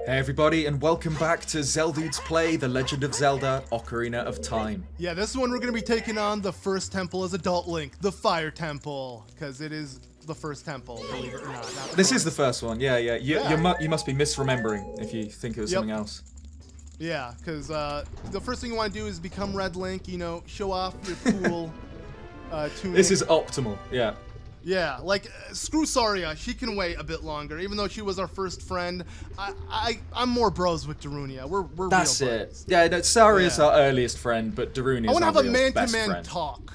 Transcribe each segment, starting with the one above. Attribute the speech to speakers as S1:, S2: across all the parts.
S1: Hey everybody, and welcome back to Zeldudes Play The Legend of Zelda Ocarina of Time.
S2: Yeah, this one we're going to be taking on the first temple as Adult Link, the Fire Temple, because it is the first temple, believe it or not.
S1: This is the first one, yeah. You must be misremembering if you think it was something else.
S2: Yeah, because the first thing you want to do is become Red Link, you know, show off your cool tuning.
S1: This is optimal, yeah.
S2: Yeah, like, screw Saria, she can wait a bit longer, even though she was our first friend. I'm more bros with Darunia. We're
S1: That's
S2: real
S1: it.
S2: buddies.
S1: Yeah, no, Saria's our earliest friend, but Darunia is
S2: I want to
S1: our
S2: have a
S1: real best
S2: man-to-man
S1: friend.
S2: talk.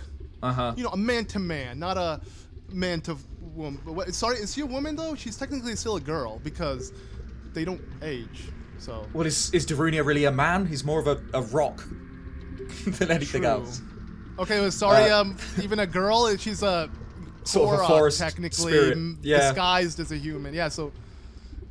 S1: You
S2: know, a man-to-man, not a man-to-woman. Sorry, is she a woman, though? She's technically still a girl, because they don't age, so...
S1: Well, is Darunia really a man? He's more of a rock than anything else.
S2: Okay, well, sorry, even a girl, she's a...
S1: Sort of a forest
S2: technically
S1: spirit. Yeah.
S2: disguised as a human. Yeah, so...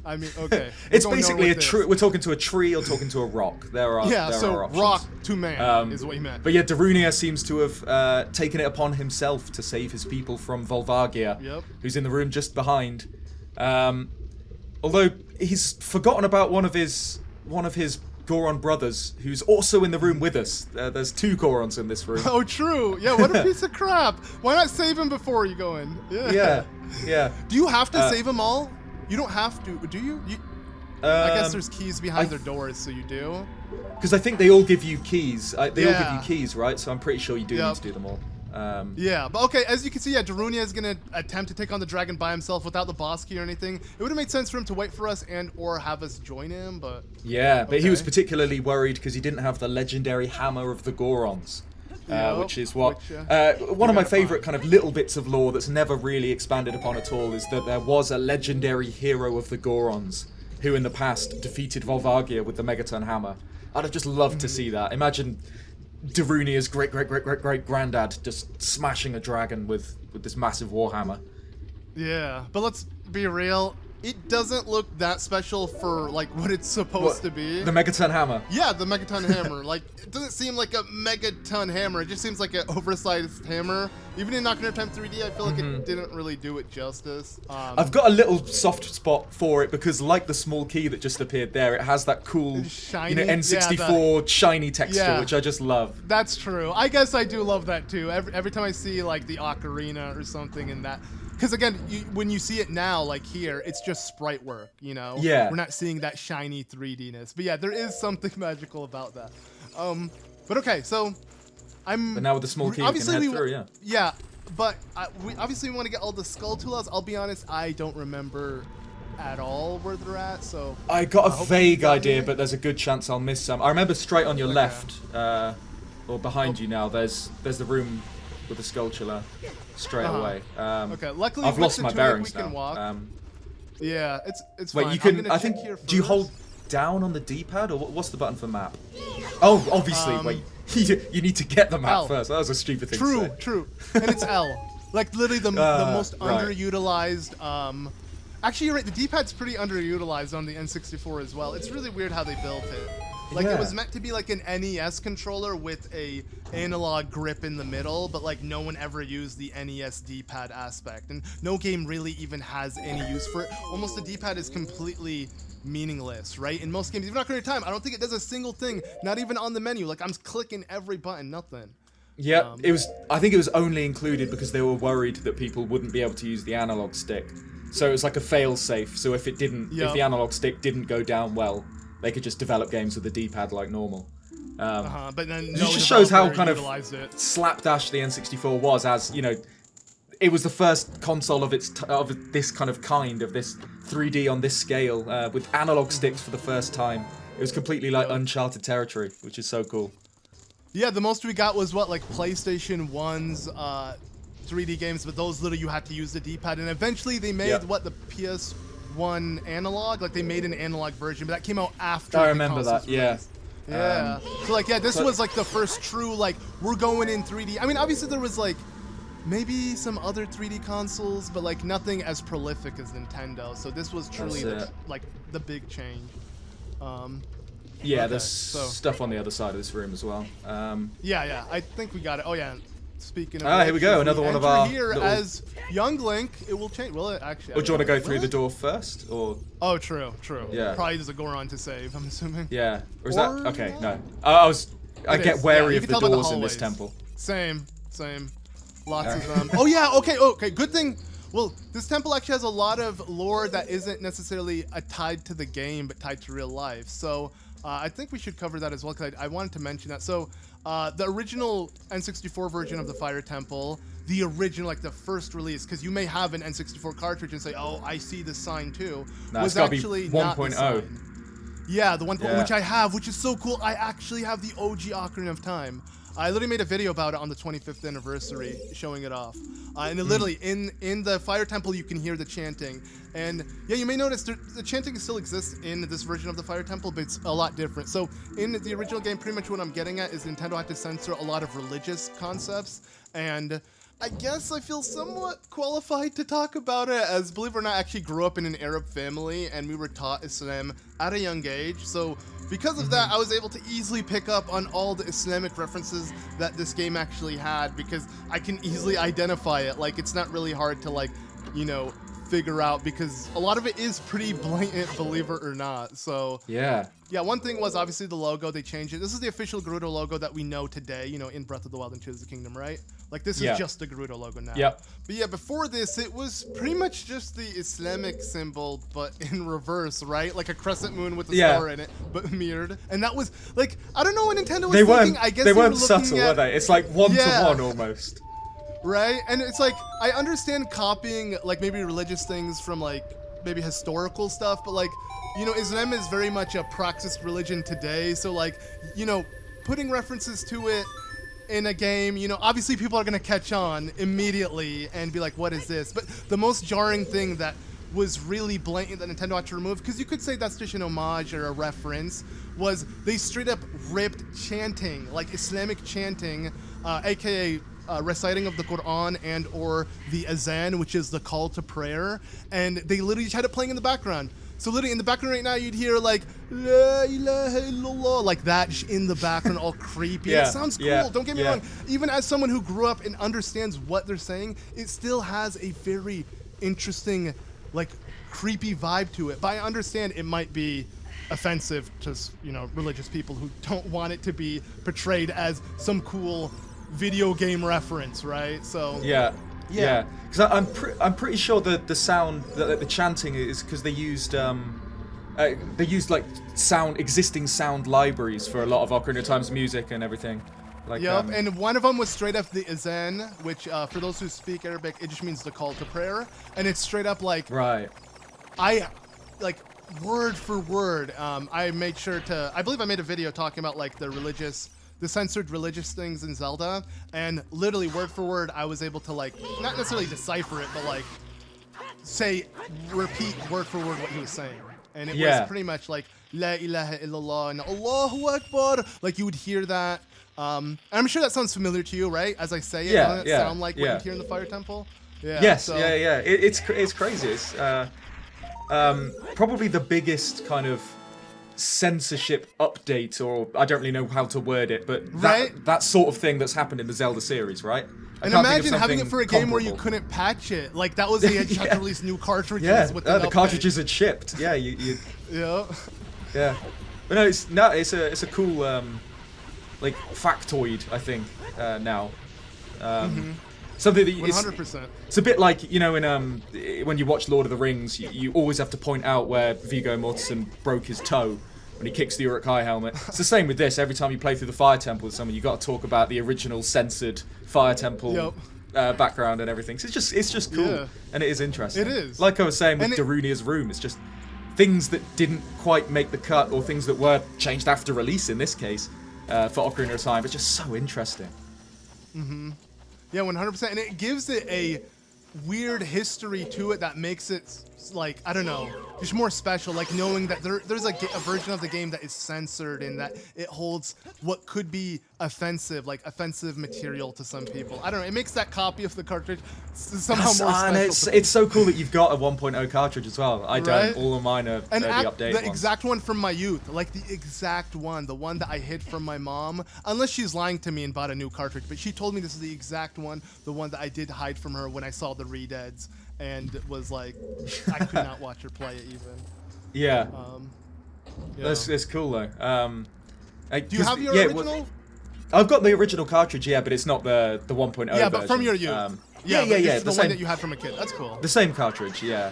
S2: I mean, okay.
S1: It's basically a tree. We're talking to a tree or talking to a rock. There are options.
S2: Rock to man is what he meant.
S1: But yeah, Darunia seems to have taken it upon himself to save his people from Volvagia, who's in the room just behind. Although he's forgotten about one of his Goron brothers, who's also in the room with us. There's two Gorons in this room.
S2: Oh, true. Yeah, what a piece of crap. Why not save him before you go in?
S1: Yeah.
S2: Do you have to save them all? You don't have to, do you? I guess there's keys behind their doors, so you do. Because
S1: I think they all give you keys. They all give you keys, right? So I'm pretty sure you do need to do them all.
S2: Yeah, but okay, as you can see, Darunia is going to attempt to take on the dragon by himself without the boss key or anything. It would have made sense for him to wait for us and or have us join him, but...
S1: Yeah, but he was particularly worried because he didn't have the legendary hammer of the Gorons. Which is what... one of my favourite kind of little bits of lore that's never really expanded upon at all is that there was a legendary hero of the Gorons who in the past defeated Volvagia with the Megaton hammer. I'd have just loved to see that. Imagine Darunia's great-great-great-great-granddad just smashing a dragon with this massive warhammer.
S2: Yeah, but let's be real. It doesn't look that special for, like, what it's supposed to be.
S1: The Megaton hammer?
S2: Yeah, the Megaton hammer. Like, it doesn't seem like a Megaton hammer. It just seems like an oversized hammer. Even in Ocarina of Time 3D, I feel like it didn't really do it justice.
S1: I've got a little soft spot for it because, like the small key that just appeared there, it has that cool,
S2: shiny,
S1: N64 shiny texture, which I just love.
S2: That's true. I guess I do love that, too. Every time I see, like, the Ocarina or something in that... Because again, when you see it now, like here, it's just sprite work, you know?
S1: Yeah.
S2: We're not seeing that shiny 3D-ness. But yeah, there is something magical about that. But okay, so
S1: But now with the small key, you can head through, yeah.
S2: Yeah, but we obviously want to get all the skull tools. I'll be honest, I don't remember at all where they're at, so...
S1: I got a vague idea, but there's a good chance I'll miss some. I remember straight on your left, or behind you now, there's the room with the sculpture straight away.
S2: Okay, luckily
S1: I've lost my bearings
S2: can
S1: now.
S2: walk. Yeah, it's
S1: wait,
S2: fine.
S1: you can. I think. Do you hold down on the D-pad, or what's the button for map? Oh, obviously. Wait, you need to get the map
S2: L.
S1: first. That was a stupid thing to say.
S2: True. And it's L. Like literally the most underutilized. Actually, you're right. The D-pad's pretty underutilized on the N64 as well. It's really weird how they built it. Like, it was meant to be like an NES controller with a analog grip in the middle, but like no one ever used the NES D-pad aspect, and no game really even has any use for it. Almost the D-pad is completely meaningless, right? In most games, even Ocarina of Time, I don't think it does a single thing, not even on the menu. Like, I'm clicking every button, nothing.
S1: Yeah, I think it was only included because they were worried that people wouldn't be able to use the analog stick. So it was like a fail-safe, so if it didn't, if the analog stick didn't go down well, they could just develop games with the D-pad like normal.
S2: But then
S1: it just shows how kind of slapdash the N64 was, as you know, it was the first console of this kind of this 3D on this scale with analog sticks for the first time. It was completely like uncharted territory, which is so cool.
S2: Yeah, the most we got was what, like PlayStation 1's 3D games, but those literally you had to use the D-pad, and eventually they made what, the PS1 analog, like they made an analog version, but that came out after.
S1: I remember that. Yeah.
S2: Yeah. So like, yeah, this was like the first true, like, we're going in 3D. I mean, obviously there was like maybe some other 3D consoles, but like nothing as prolific as Nintendo. So this was truly like the big change.
S1: Yeah, there's stuff on the other side of this room as well.
S2: Yeah, I think we got it. Oh yeah. speaking of
S1: here we go. Another one of our
S2: here
S1: little...
S2: as young Link. It will change. Will it actually?
S1: Or do you want to go through the door first, or?
S2: Oh, true.
S1: Yeah.
S2: Probably there's a Goron to save, I'm assuming.
S1: Yeah. Or is that okay? No. I get wary of the doors in this temple.
S2: Same. Lots of them. Oh yeah. Okay. Good thing. Well, this temple actually has a lot of lore that isn't necessarily tied to the game, but tied to real life. So I think we should cover that as well, because I wanted to mention that. So the original N64 version of the Fire Temple, the original, like the first release, because you may have an N64 cartridge and say, oh, I see the sign too, was actually not the sign. Yeah, the 1.0, which I have, which is so cool. I actually have the OG Ocarina of Time. I literally made a video about it on the 25th anniversary, showing it off. And it literally, in the Fire Temple, you can hear the chanting. And yeah, you may notice the chanting still exists in this version of the Fire Temple, but it's a lot different. So in the original game, pretty much what I'm getting at is Nintendo had to censor a lot of religious concepts. And I guess I feel somewhat qualified to talk about it, as, believe it or not, I actually grew up in an Arab family, and we were taught Islam at a young age. So because of that, I was able to easily pick up on all the Islamic references that this game actually had, because I can easily identify it. Like, it's not really hard to, like, you know, figure out, because a lot of it is pretty blatant, believe it or not. So yeah, one thing was obviously the logo. They changed it. This is the official Gerudo logo that we know today, you know, in Breath of the Wild and Tears of the Kingdom, right? Like, this is just the Gerudo logo now. Yep. But yeah, before this, it was pretty much just the Islamic symbol, but in reverse, right? Like a crescent moon with a star in it, but mirrored. And that was, like, I don't know what Nintendo was thinking. I guess
S1: they weren't subtle, were they? It's like one-to-one almost.
S2: Right? And it's like, I understand copying, like, maybe religious things from, like, maybe historical stuff, but, like, you know, Islam is very much a practiced religion today, so, like, you know, putting references to it in a game, you know, obviously people are going to catch on immediately and be like, what is this? But the most jarring thing that was really blatant that Nintendo had to remove, because you could say that's just an homage or a reference, was they straight up ripped chanting, like Islamic chanting, aka reciting of the Quran and or the azan, which is the call to prayer, and they literally just had it playing in the background. So literally in the background right now, you'd hear like La ilaha illallah, like that in the background, all creepy. It sounds cool. Don't get me wrong. Even as someone who grew up and understands what they're saying, it still has a very interesting, like, creepy vibe to it. But I understand it might be offensive to, you know, religious people who don't want it to be portrayed as some cool video game reference, right? So yeah, because I'm pretty sure that the sound, the chanting is because they used like existing sound libraries for a lot of Ocarina of Time's music and everything. Like, and one of them was straight up the azan, which for those who speak Arabic, it just means the call to prayer, and it's straight up like I like word for word. I made sure to, I believe I made a video talking about like the censored religious things in Zelda, and literally word for word I was able to, like, not necessarily decipher it, but like repeat word for word what he was saying. And it was pretty much like La ilaha illallah and Allahu Akbar, like you would hear that. And I'm sure that sounds familiar to you, right? As I say it, doesn't it sound like what you hear in the Fire Temple?
S1: It's crazy. It's probably the biggest kind of censorship update, or I don't really know how to word it, but that sort of thing that's happened in the Zelda series, right?
S2: And imagine having it for a game where you couldn't patch it. Like, that was they had to release new cartridges with the
S1: cartridges had shipped. Yeah, But no, it's a cool like factoid, I think, now. Something that
S2: 100%.
S1: It's a bit like, you know, in when you watch Lord of the Rings, you always have to point out where Viggo Mortensen broke his toe when he kicks the Uruk-hai helmet. It's the same with this. Every time you play through the Fire Temple with someone, you got to talk about the original censored Fire Temple background and everything. So it's just cool, and it is interesting.
S2: It is.
S1: Like I was saying with Darunia's room, it's just things that didn't quite make the cut, or things that were changed after release in this case for Ocarina of Time. It's just so interesting.
S2: Yeah, 100%, and it gives it a weird history to it that makes it, like, I don't know, just more special, like knowing that there's a version of the game that is censored and that it holds what could be offensive material to some people. I don't know. It makes that copy of the cartridge somehow more special.
S1: It's so cool that you've got a 1.0 cartridge as well. I don't. All of mine are the updated ones.
S2: Exact one from my youth, like the exact one, the one that I hid from my mom. Unless she's lying to me and bought a new cartridge, but she told me this is the exact one, the one that I did hide from her when I saw the Redeads, and it was like I could not watch her play it even.
S1: Yeah. That's cool though.
S2: Do you have your original?
S1: I've got the original cartridge, yeah, but it's not the 1.0
S2: Yeah, but
S1: version.
S2: from your youth.
S1: Yeah.
S2: The one that you had from a kid. That's cool.
S1: The same cartridge, yeah.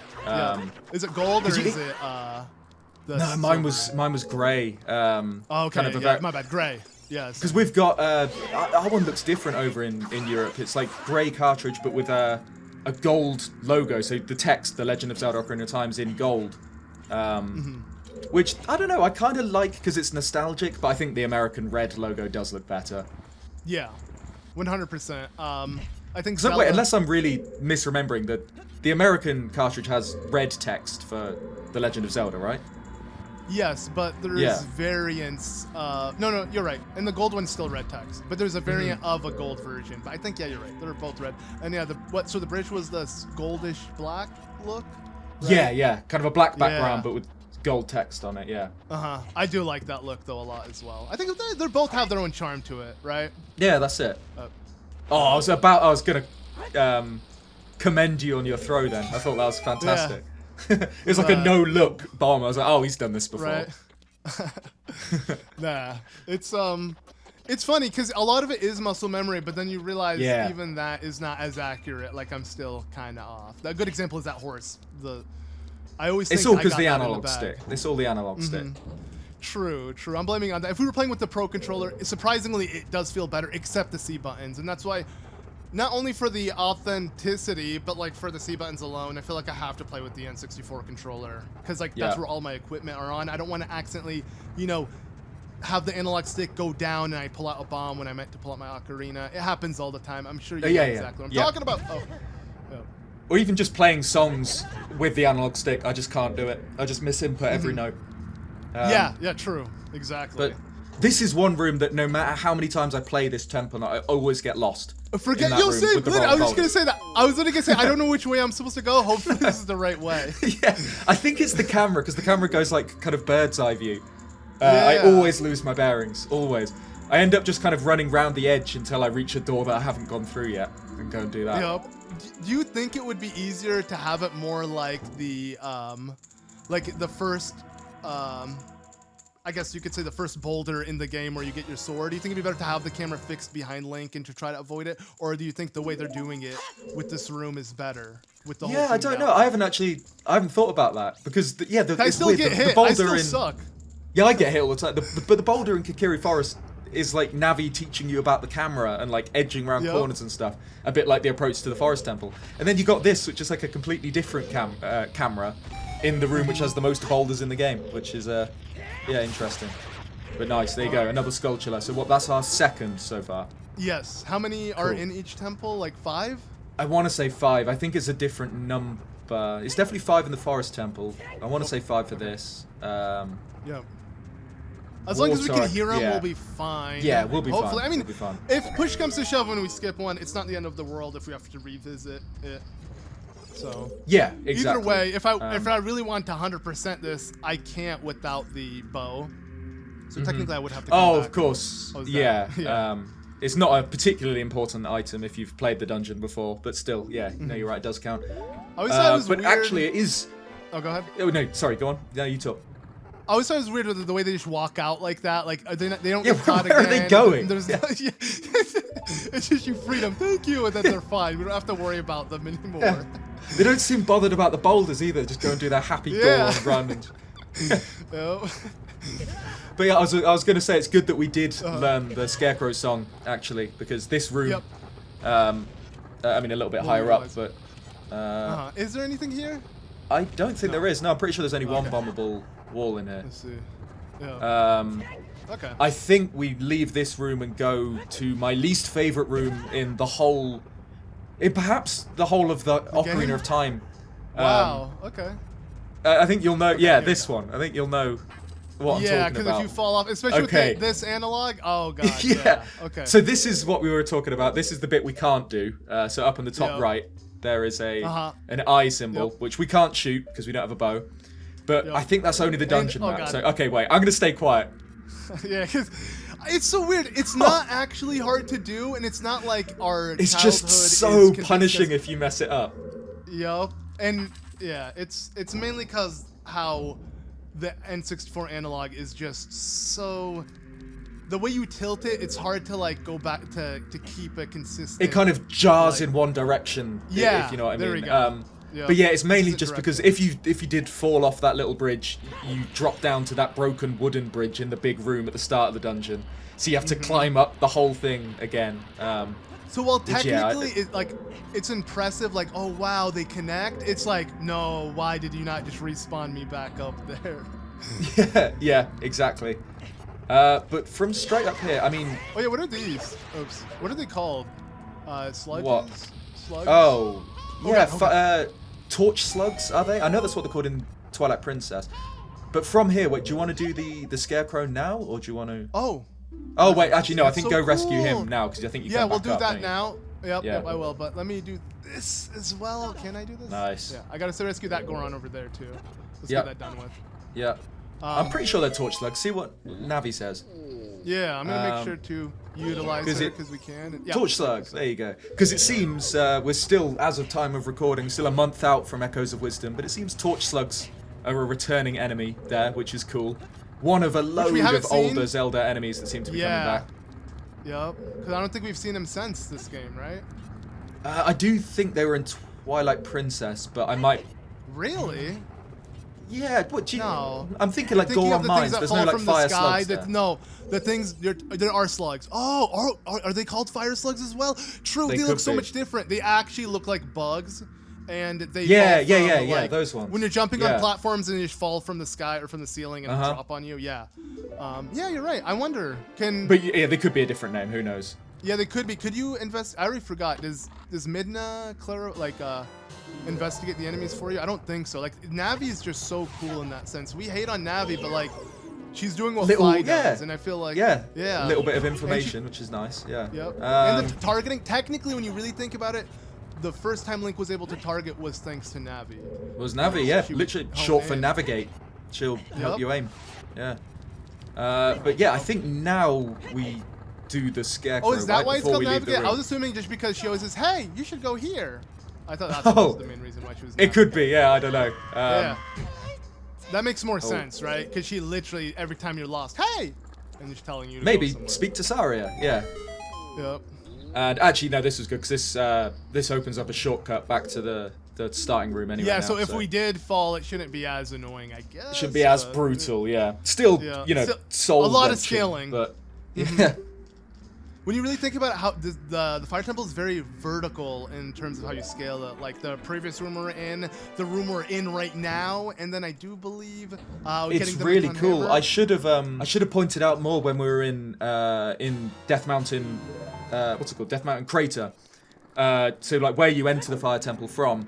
S2: Is it gold or is it?
S1: No, mine was grey.
S2: Okay,
S1: kind of
S2: my bad, grey. Yes.
S1: Because we've got our one looks different over in Europe. It's like grey cartridge, but with a gold logo. So the text, The Legend of Zelda: Ocarina of Time, is in gold. Which, I don't know, I kind of like because it's nostalgic, but I think the American red logo does look better.
S2: Yeah, 100%. I think
S1: Wait, unless I'm really misremembering, that the American cartridge has red text for The Legend of Zelda, right?
S2: Yes, but there's variants. No, you're right. And the gold one's still red text, but there's a variant of a gold version. But I think, yeah, you're right. They're both red. And yeah, so the bridge was the goldish black look? Right?
S1: Yeah. Kind of a black background, but with gold text on it, yeah.
S2: I do like that look though a lot as well. I think they both have their own charm to it, right?
S1: Yeah, that's it. I was gonna commend you on your throw then. I thought that was fantastic. It was like a no-look bomb. I was like, oh, he's done this before.
S2: Right. Nah, it's funny because a lot of it is muscle memory, but then you realize even that is not as accurate. Like I'm still kind of off. A good example is that horse. I always think
S1: it's all because the analog stick. It's all the analog stick.
S2: True. I'm blaming on that. If we were playing with the Pro controller, surprisingly, it does feel better, except the C buttons, and that's why, not only for the authenticity, but like for the C buttons alone, I feel like I have to play with the N64 controller because like that's where all my equipment are on. I don't want to accidentally, have the analog stick go down and I pull out a bomb when I meant to pull out my ocarina. It happens all the time. I'm sure you know exactly what I'm talking about.
S1: Or even just playing songs with the analog stick, I just can't do it. I just misinput every note.
S2: Yeah, true. Exactly.
S1: But this is one room that no matter how many times I play this temple, I always get lost.
S2: I was just gonna say that. I was literally gonna say I don't know which way I'm supposed to go. Hopefully this is the right way.
S1: Yeah, I think it's the camera because the camera goes like kind of bird's eye view. I always lose my bearings. Always. I end up just kind of running round the edge until I reach a door that I haven't gone through yet and go and do that.
S2: Yep. Do you think it would be easier to have it more like the first, I guess you could say the first boulder in the game where you get your sword? Do you think it'd be better to have the camera fixed behind Link and to try to avoid it? Or do you think the way they're doing it with this room is better? With the whole
S1: I don't know. I haven't thought about that because
S2: I still get hit. I still suck.
S1: Yeah, I get hit all the time. But the boulder in Kokiri Forest is like Navi teaching you about the camera and like edging around corners and stuff, a bit like the approach to the Forest Temple. And then you got this, which is like a completely different camera in the room which has the most boulders in the game, which is interesting. But nice, there you go, another Skulltula. So that's our second so far.
S2: Yes. How many are in each temple? Like 5?
S1: I want to say 5. I think it's a different number. It's definitely 5 in the Forest Temple. I want to say 5 for this.
S2: As long as we can hear them, we'll be fine.
S1: Yeah, we'll be fine.
S2: Hopefully. I mean,
S1: we'll be fine.
S2: If push comes to shove when we skip one, it's not the end of the world if we have to revisit it. So
S1: yeah, exactly.
S2: Either way, if I really want to 100% this, I can't without the bow. So technically, I would have to. Come back.
S1: Of course. Yeah. It's not a particularly important item if you've played the dungeon before, but still, no, you're right, it does count.
S2: I always thought it was
S1: but
S2: weird.
S1: Actually, it is.
S2: Oh, go ahead.
S1: Oh no, sorry, go on. No, you talk.
S2: I always thought it was weird with the way they just walk out like that. Like they don't get
S1: where
S2: caught again.
S1: Where are they going?
S2: It's just you freedom. Thank you, and then they're fine. We don't have to worry about them anymore.
S1: Yeah. They don't seem bothered about the boulders either. Just go and do their happy dawn run. But yeah, I was going to say it's good that we did learn the Scarecrow song actually, because this room, I mean a little bit higher up, but
S2: is there anything here?
S1: I don't think there is. No, I'm pretty sure there's only one bombable wall in here.
S2: Let's see. Yeah. Okay.
S1: I think we leave this room and go to my least favorite room in the whole, perhaps the whole of the Ocarina of Time.
S2: Wow. Okay.
S1: I think you'll know. Yeah, this one. I think you'll know what I'm
S2: Yeah,
S1: talking
S2: because
S1: about.
S2: if you fall off, especially
S1: Okay.
S2: with this analog, oh god.
S1: Yeah.
S2: Yeah. Okay.
S1: So this is what we were talking about. This is the bit we can't do. So up on the top
S2: Yep.
S1: right, there is
S2: Uh-huh.
S1: an eye symbol,
S2: Yep.
S1: which we can't shoot because we don't have a bow. But
S2: Yep.
S1: I think that's only the dungeon
S2: oh
S1: map.
S2: god.
S1: So okay, wait. I'm gonna stay quiet.
S2: Yeah, 'cause it's so weird. It's not actually hard to do, and it's not like our
S1: It's
S2: childhood
S1: just so
S2: is
S1: punishing if you mess it up.
S2: Yup. And yeah, it's mainly because how the N64 analog is just so. The way you tilt it, it's hard to like go back to keep a consistent.
S1: It kind of jars
S2: like-
S1: in one direction.
S2: Yeah,
S1: if you know what I
S2: there
S1: mean.
S2: we go. Yep.
S1: But yeah, it's mainly
S2: Consistent
S1: just because
S2: direction.
S1: if you did fall off that little bridge, you drop down to that broken wooden bridge in the big room at the start of the dungeon. So you have to climb up the whole thing again.
S2: So while
S1: Which, yeah,
S2: technically it's impressive, like, oh wow, they connect. It's like, no, why did you not just respawn me back up there?
S1: yeah, exactly. But from straight up here, I mean,
S2: Oh yeah, what are these? Oops. What are they called? Sludges?
S1: What?
S2: Slugs?
S1: oh, yeah,
S2: Okay.
S1: torch slugs are they? I know that's what they're called in Twilight Princess. But from here, wait, do you want to do the scarecrow now, or do you want to?
S2: Oh.
S1: Oh wait, actually no, I
S2: That's
S1: think
S2: so
S1: go rescue
S2: cool.
S1: him now because I think you
S2: Yeah,
S1: come
S2: we'll
S1: back
S2: do
S1: up,
S2: that
S1: don't you?
S2: now. Yep,
S1: Yeah.
S2: yep, I will. But let me do this as well. Can I do this?
S1: Nice.
S2: Yeah, I gotta still rescue that Goron over there too. Let's
S1: Yep.
S2: get that done with.
S1: Yeah. I'm pretty sure they're torch slugs. See what Navi says.
S2: Yeah, I'm gonna make
S1: Um,
S2: sure to utilize
S1: 'cause
S2: her
S1: it-
S2: because we can. Yeah.
S1: Torch slugs. There you go. Because it seems we're still, as of time of recording, still a month out from Echoes of Wisdom. But it seems torch slugs are a returning enemy there, which is cool. One of a load
S2: haven't
S1: of older
S2: seen.
S1: Zelda enemies that seem to be coming
S2: Yeah.
S1: back.
S2: Yep. Because I don't think we've seen him since this game, right?
S1: I do think they were in Twilight Princess, but I might.
S2: Really?
S1: Yeah. What do you?
S2: No.
S1: I'm thinking like
S2: Thinking of
S1: Goron
S2: the
S1: mines.
S2: things that
S1: There's
S2: fall
S1: no like
S2: from the
S1: fire
S2: sky.
S1: slugs
S2: That
S1: there.
S2: no, the things there are slugs. Oh, are they called fire slugs as well? True.
S1: They
S2: They look
S1: could
S2: so
S1: be.
S2: much different. They actually look like bugs, and they
S1: Yeah,
S2: fall
S1: yeah,
S2: from,
S1: yeah,
S2: like,
S1: those ones.
S2: When you're jumping
S1: Yeah.
S2: on platforms and you just fall from the sky or from the ceiling and
S1: Uh-huh.
S2: drop on you. Yeah. Yeah, you're right. I wonder.
S1: But yeah, they could be a different name. Who knows?
S2: Yeah, they could be. Could you invest? I already forgot. Does Midna investigate the enemies for you? I don't think so. Like Navi is just so cool in that sense. We hate on Navi, but like she's doing what
S1: Little-
S2: Fi does,
S1: yeah.
S2: and I feel like
S1: Yeah.
S2: yeah,
S1: A little bit of
S2: And
S1: information, which is nice. Yeah.
S2: Yep. And the
S1: Um,
S2: targeting. Technically, when you really think about it, the first time Link was able to target was thanks to Navi.
S1: was Navi, yeah,
S2: She
S1: literally
S2: would
S1: short
S2: hone
S1: for
S2: in.
S1: navigate. She'll help
S2: Yep.
S1: you aim. Yeah. But yeah, I think now we do the scarecrow.
S2: Oh, is that
S1: right
S2: why it's
S1: before
S2: called
S1: we leave the
S2: Navigate? I
S1: room.
S2: was assuming just because she always says, "Hey, you should go here." I thought that
S1: Oh.
S2: was the main reason why she was.
S1: It could be, yeah, I don't know.
S2: Yeah. That makes more
S1: Oh.
S2: sense, right? Because she literally, every time you're lost, hey! And she's telling you to
S1: Maybe
S2: go somewhere.
S1: speak to Saria, yeah.
S2: Yep.
S1: And actually, no, this was good because this opens up a shortcut back to the starting room anyway.
S2: Yeah,
S1: now,
S2: so if we did fall, it shouldn't be as annoying, I guess.
S1: it shouldn't be as
S2: but-
S1: brutal, yeah. Still,
S2: Yeah.
S1: you know,
S2: Still,
S1: soul
S2: a lot of
S1: wrenching,
S2: scaling.
S1: but
S2: Mm-hmm.
S1: yeah.
S2: When you really think about how the fire temple is very vertical in terms of how you scale it. Like the previous room we're in, the room we're in right now, and then I do believe
S1: It's
S2: getting the
S1: really
S2: Megaton
S1: cool.
S2: hammer.
S1: I should have pointed out more when we were in Death Mountain. What's it called? Death Mountain Crater. So like where you enter the fire temple from.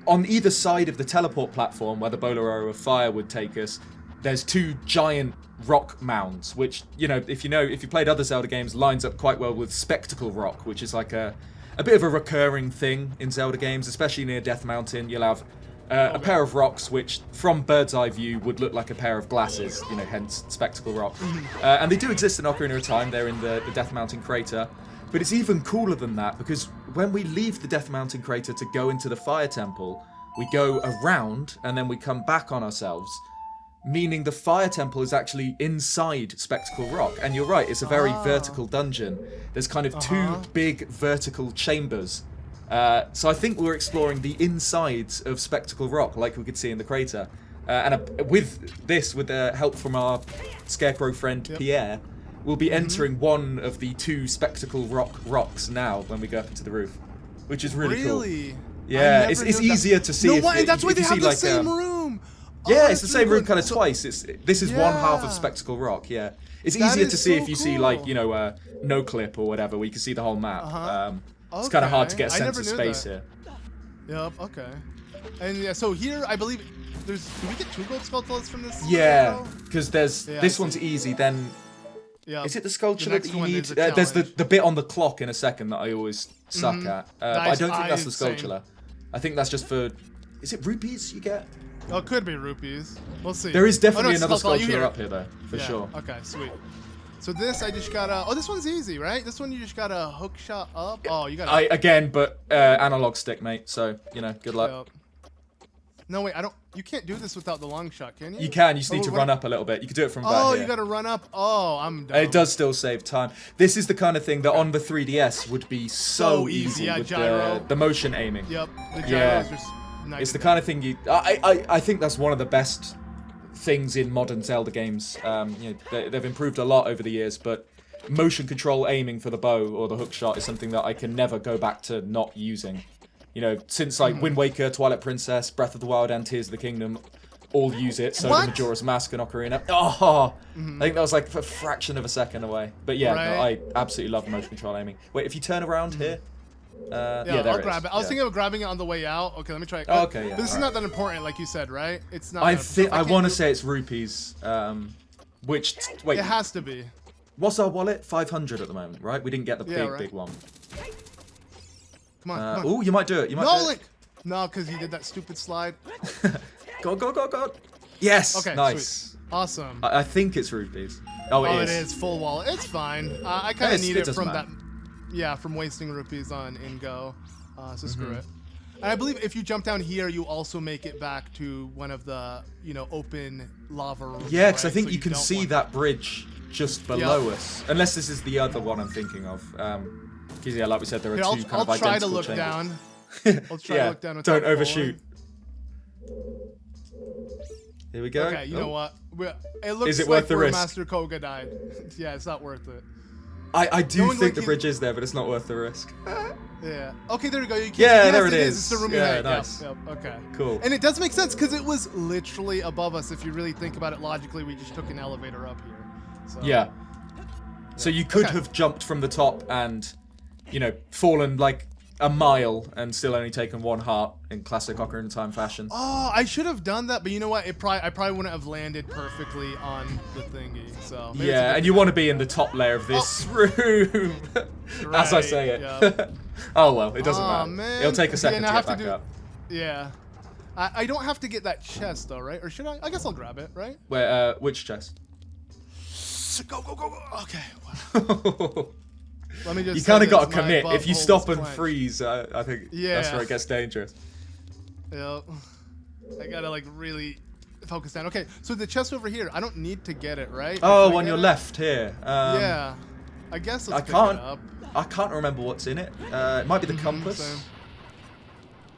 S1: On either side of the teleport platform where the Bolero of Fire would take us, there's two giant rock mounds, which, you know, if you played other Zelda games, lines up quite well with Spectacle Rock, which is like a bit of a recurring thing in Zelda games, especially near Death Mountain. You'll have a pair of rocks which, from bird's eye view, would look like a pair of glasses, you know, hence Spectacle Rock. And they do exist in Ocarina of Time. They're in the Death Mountain Crater. But it's even cooler than that, because when we leave the Death Mountain Crater to go into the Fire Temple, we go around and then we come back on ourselves, meaning the Fire Temple is actually inside Spectacle Rock. And you're right, it's a very vertical dungeon. There's kind of two big vertical chambers. So I think we're exploring the insides of Spectacle Rock, like we could see in the crater. With the help from our Scarecrow friend Pierre, we'll be entering one of the two Spectacle rocks now when we go up into the roof, which is really cool.
S2: Really?
S1: Yeah,
S2: I
S1: it's
S2: never knew that.
S1: easier to see.
S2: No,
S1: if,
S2: why? That's why
S1: if
S2: they
S1: you
S2: have
S1: see,
S2: the
S1: like,
S2: same room.
S1: Yeah,
S2: Oh,
S1: it's the
S2: that's
S1: same
S2: really
S1: room kind of
S2: cool.
S1: twice. This is one half of
S2: Yeah.
S1: Spectacle Rock. Yeah, it's
S2: That
S1: easier to
S2: is
S1: see
S2: so
S1: if you see like
S2: cool.
S1: no clip or whatever, where you can see the whole map. It's
S2: Okay.
S1: kind of hard to get a
S2: I
S1: sense
S2: never
S1: of
S2: knew
S1: space
S2: that.
S1: here.
S2: Yep. Okay. And yeah, so here I believe Do we get 2 gold skulltulas from this?
S1: Yeah, because there's
S2: Yeah,
S1: this one's easy. Then is it the skulltula that you need? There's the bit on the clock in a second that I always suck at. But I don't think that's the skulltula. I think that's just for. Is it rupees you get?
S2: Oh, it could be rupees. We'll see.
S1: There is definitely
S2: no,
S1: another skulltula up here though, for sure.
S2: Okay, sweet. So this I just gotta. Oh, this one's easy, right? This one you just gotta hook shot up. Oh, you gotta.
S1: Again, but analog stick, mate. So you know, good luck.
S2: Yep. No, wait, I don't. You can't do this without the long shot, can you?
S1: You can. You just need to run up a little bit. You can do it from about here.
S2: You gotta run up. Oh, I'm done.
S1: It does still save time. This is the kind of thing that on the 3DS would be so easy with the motion aiming.
S2: Yep. The gyros are just nice.
S1: It's the kind of thing you. I think that's one of the best things in modern Zelda games. You know, they've improved a lot over the years, but motion control aiming for the bow or the hook shot is something that I can never go back to not using. You know, since like Wind Waker, Twilight Princess, Breath of the Wild, and Tears of the Kingdom, all use it. So the Majora's Mask and Ocarina. I think that was like a fraction of a second away. But yeah, no, I absolutely love motion control aiming. Wait, if you turn around here, there
S2: I'll grab it. I was thinking of grabbing it on the way out. Okay, let me try it.
S1: Okay, yeah.
S2: But this is not that important, like you said, right? It's not.
S1: I want to say it's rupees. Wait.
S2: It has to be.
S1: What's our wallet? 500 at the moment, right? We didn't get the big one.
S2: Come on.
S1: Oh, you might do it. You might.
S2: No, Link. No, because he did that stupid slide.
S1: Go. Yes. Okay. Nice.
S2: Sweet. Awesome.
S1: I think it's rupees. Oh, it is.
S2: It is full wallet. It's fine. I kind of need it from that. Yeah, from wasting rupees on in-go. So screw it. And I believe if you jump down here, you also make it back to one of the, open lava rooms.
S1: Yeah, because I think you can see that bridge just below us. Unless this is the other one I'm thinking of. Because yeah, like we said, there are two kind of identical chambers.
S2: I'll try to look down. I'll try to look down.
S1: Don't overshoot. Here we go.
S2: Okay, you know what? It looks
S1: is it
S2: like
S1: worth the
S2: where
S1: risk?
S2: Master Koga died. Yeah, it's not worth it.
S1: I do think the bridge is there, but it's not worth the risk.
S2: Yeah. Okay, there we go.
S1: There it is.
S2: It's the room
S1: nice.
S2: Yep. Okay.
S1: Cool.
S2: And it does make sense because it was literally above us. If you really think about it logically, we just took an elevator up here. So,
S1: yeah. So you could have jumped from the top and, fallen like a mile and still only taken 1 heart in classic Ocarina of Time fashion.
S2: Oh, I should have done that, but you know what? I probably wouldn't have landed perfectly on the thingy. So
S1: yeah, and you want to be in the top layer of this room, as I say it. Yep. Oh well, it doesn't matter. Man. It'll take a second to get back up.
S2: Yeah. I don't have to get that chest though, right? Or should I? I guess I'll grab it, right?
S1: Where? Which chest?
S2: Go. Okay. Wow. Let me just.
S1: You kind of got to commit. If you stop and freeze, I think that's where it gets dangerous.
S2: Yep. I gotta really focus down. Okay, so the chest over here, I don't need to get it, right?
S1: Oh, on your left here.
S2: Yeah. I guess let's pick it up.
S1: I can't remember what's in it. It might be the compass.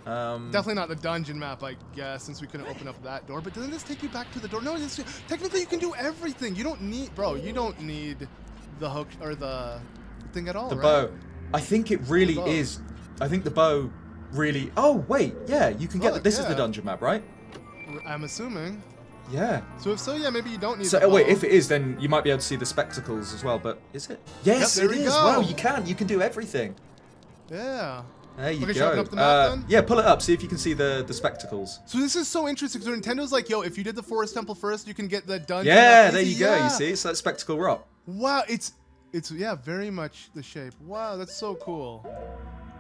S2: Definitely not the dungeon map, I guess, since we couldn't open up that door. But doesn't this take you back to the door? No, technically you can do everything. You don't need, you don't need the hook or the thing at all,
S1: the bow. I think it really is. I think the bow really. Oh wait, yeah, you can get. This is the dungeon map, right?
S2: I'm assuming.
S1: Yeah.
S2: So if so, yeah, maybe you don't need.
S1: So wait, if it is, then you might be able to see the spectacles as well. But is it? Yes, it is. Wow, you can. You can do everything.
S2: Yeah.
S1: There you go.
S2: Should I open up the map then?
S1: Yeah, pull it up. See if you can see the spectacles.
S2: So this is so interesting. So Nintendo's like, yo, if you did the Forest Temple first, you can get the dungeon.
S1: Yeah, there you go. You see, it's that spectacle rock.
S2: Wow, it's very much the shape. Wow, that's so cool.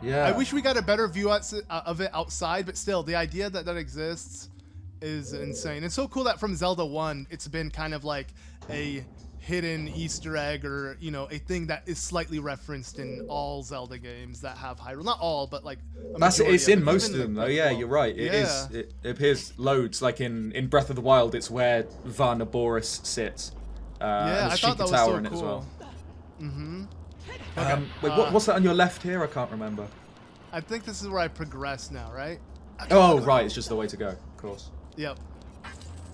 S1: Yeah.
S2: I wish we got a better view of it outside, but still, the idea that exists is insane. It's so cool that from Zelda 1, it's been kind of like a hidden Easter egg or, a thing that is slightly referenced in all Zelda games that have Hyrule. Not all, but like
S1: it's in most of them though. Yeah, you're right. It is. It appears loads. Like in Breath of the Wild, it's where Varna Boris sits.
S2: Yeah,
S1: and
S2: I thought that was
S1: tower
S2: so
S1: in
S2: cool.
S1: It as well.
S2: Okay.
S1: Wait, what's that on your left here? I can't remember.
S2: I think this is where I progress now, right?
S1: Oh, right. It's just the way to go, of course.
S2: Yep.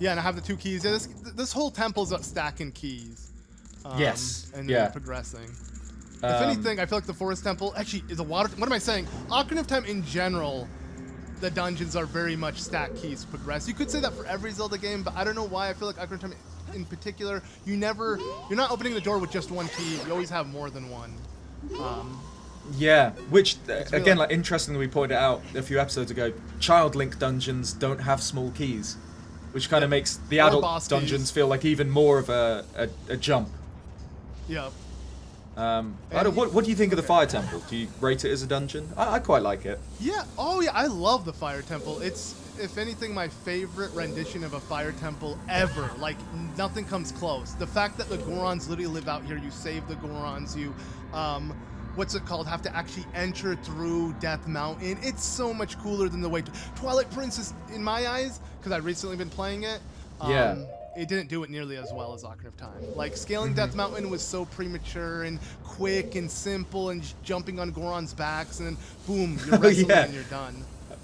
S2: Yeah, and I have the 2 keys. Yeah, this whole temple's about stacking keys.
S1: Yes.
S2: And then progressing. If anything, I feel like the Forest Temple actually is a water. What am I saying? Ocarina of Time in general, the dungeons are very much stack keys to progress. You could say that for every Zelda game, but I don't know why. I feel like Ocarina of Time in particular, you're not opening the door with just 1 key. You always have more than one.
S1: Yeah, which again, like interestingly, we pointed out a few episodes ago, Child Link dungeons don't have small keys. which kind of makes the
S2: Or
S1: adult
S2: boss
S1: dungeons
S2: keys.
S1: feel like even more of a jump.
S2: Yep.
S1: What do you think of the Fire Temple? Do you rate it as a dungeon? I quite like it.
S2: Yeah. Oh yeah, I love the Fire Temple. It's, if anything, my favorite rendition of a Fire Temple ever. Like, nothing comes close. The fact that the Gorons literally live out here, you save the Gorons, you, what's it called, have to actually enter through Death Mountain. It's so much cooler than the way Twilight Princess, in my eyes, because I've recently been playing it.
S1: Yeah.
S2: It didn't do it nearly as well as Ocarina of Time. Like, scaling Death Mountain was so premature and quick and simple, and just jumping on Goron's backs, and then boom, you're wrestling and you're done.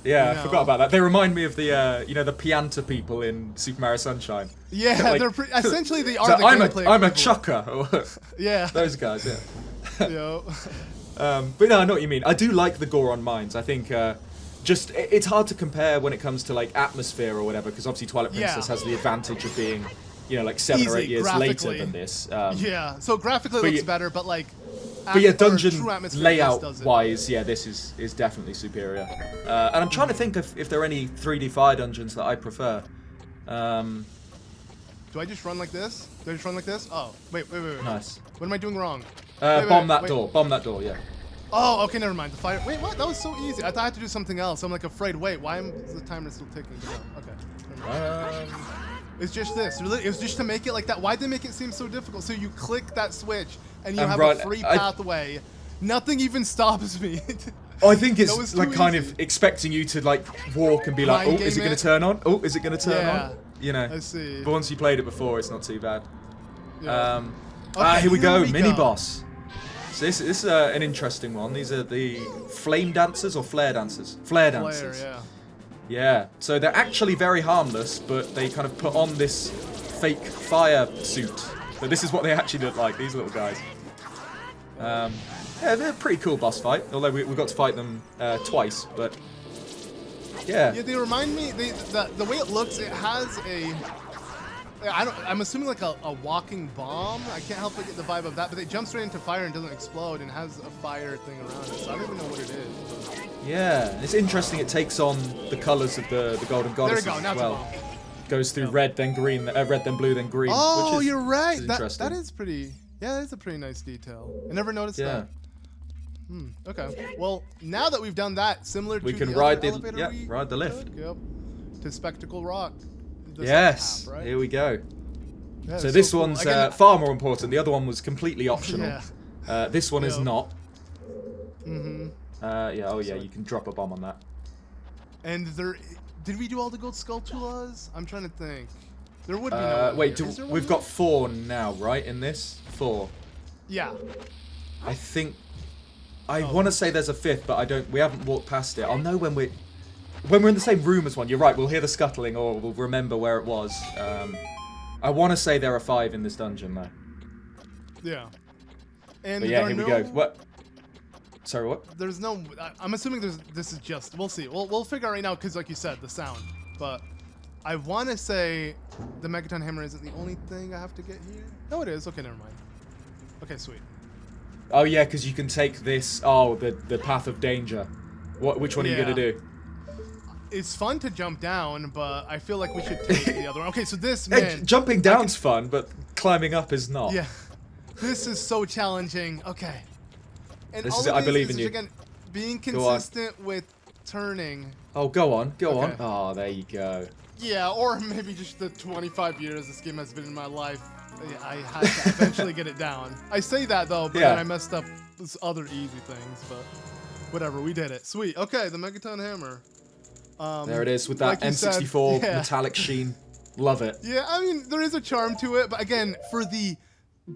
S1: Yeah,
S2: You
S1: I
S2: know?
S1: forgot about that. They remind me of the, the Pianta people in Super Mario Sunshine.
S2: Yeah,
S1: Like,
S2: they're essentially they are
S1: so
S2: the gameplay
S1: I'm a
S2: people.
S1: chucker.
S2: Yeah.
S1: Those guys, yeah.
S2: Yo.
S1: But no, I know what you mean. I do like the Goron mines. I think it's hard to compare when it comes to like atmosphere or whatever, because obviously Twilight Princess has the advantage of being, like 7 or 8 years later
S2: graphically.
S1: than this.
S2: Yeah, so graphically it looks better, but like.
S1: But yeah, dungeon
S2: true atmosphere
S1: layout-wise, yeah, this is definitely superior. And I'm trying to think if there are any 3D fire dungeons that I prefer.
S2: Do I just run like this? Do I just run like this? Oh, wait.
S1: Nice.
S2: What am I doing wrong?
S1: Bomb that door. Bomb that door, yeah.
S2: Oh, okay, never mind. The fire. Wait, what? That was so easy. I thought I had to do something else. I'm like afraid. Wait, why is the timer still ticking? No, okay. Never mind. It's just this. It was just to make it like that. Why'd they make it seem so difficult? So you click that switch and you have a free pathway. Nothing even stops me.
S1: I think it's like kind of expecting you to like walk and be like, oh, is it going to turn on? Oh, is it going to turn on?
S2: I see.
S1: But once you played it before, it's not too bad.
S2: Yeah.
S1: Here we go, mini boss. So this is an interesting one. These are the flame dancers or flare dancers? Flare dancers.
S2: Flare, yeah.
S1: Yeah, so they're actually very harmless, but they kind of put on this fake fire suit. So this is what they actually look like, these little guys. Yeah, they're a pretty cool boss fight, although we got to fight them twice, but yeah.
S2: Yeah, they remind me, the way it looks, it has a, I'm assuming like a walking bomb. I can't help but get the vibe of that, but it jumps straight into fire and doesn't explode and has a fire thing around it, so I don't even know what it is. But.
S1: Yeah, it's interesting. It takes on the colors of the golden goddesses
S2: there we go,
S1: as well. Goes through red, then green, red, then blue, then green.
S2: Oh,
S1: which is,
S2: you're right.
S1: Interesting.
S2: That is pretty. Yeah, that is a pretty nice detail. I never noticed that. Okay. Well, now that we've done that, similar to
S1: we can
S2: the
S1: ride
S2: other
S1: the
S2: elevator
S1: ride the lift.
S2: Yep. To Spectacle Rock.
S1: Yes.
S2: Half, right?
S1: Here we go.
S2: Yeah,
S1: so this
S2: cool.
S1: one's
S2: Again,
S1: far more important. The other one was completely optional.
S2: Yeah.
S1: This one is not.
S2: Mm-hmm.
S1: Yeah. Oh yeah. You can drop a bomb on that.
S2: And there, did we do all the gold sculptulas? I'm trying to think. There would be no.
S1: Wait, we've got 4 now, right? In this 4.
S2: Yeah.
S1: I think. I want to say there's a 5th, but I don't. We haven't walked past it. I'll know when we're in the same room as one. You're right. We'll hear the scuttling, or we'll remember where it was. I want to say there are 5 in this dungeon, though.
S2: Yeah. And
S1: but yeah, here we go. What? Sorry, what?
S2: There's no. I'm assuming this is just. We'll see. We'll figure out right now because, like you said, the sound. But I want to say the Megaton hammer isn't the only thing I have to get here. No, it is. Okay, never mind. Okay, sweet.
S1: Oh yeah, because you can take this. Oh, the path of danger. Which one are you gonna do?
S2: It's fun to jump down, but I feel like we should take the other one. Okay, so this man.
S1: Jumping down's fun, but climbing up is not.
S2: Yeah. This is so challenging. Okay. And
S1: This
S2: all
S1: is
S2: of
S1: it. I
S2: these
S1: believe
S2: is
S1: in you.
S2: Again, being consistent with turning.
S1: Oh, go on.
S2: Okay.
S1: Oh, there you go.
S2: Yeah, or maybe just the 25 years this game has been in my life. I had to eventually get it down. I say that though, but then I messed up this other easy things, but whatever, we did it. Sweet. Okay, the Megaton hammer.
S1: There it is with that
S2: like
S1: N64 metallic sheen. Love it.
S2: Yeah, I mean, there is a charm to it, but again, for the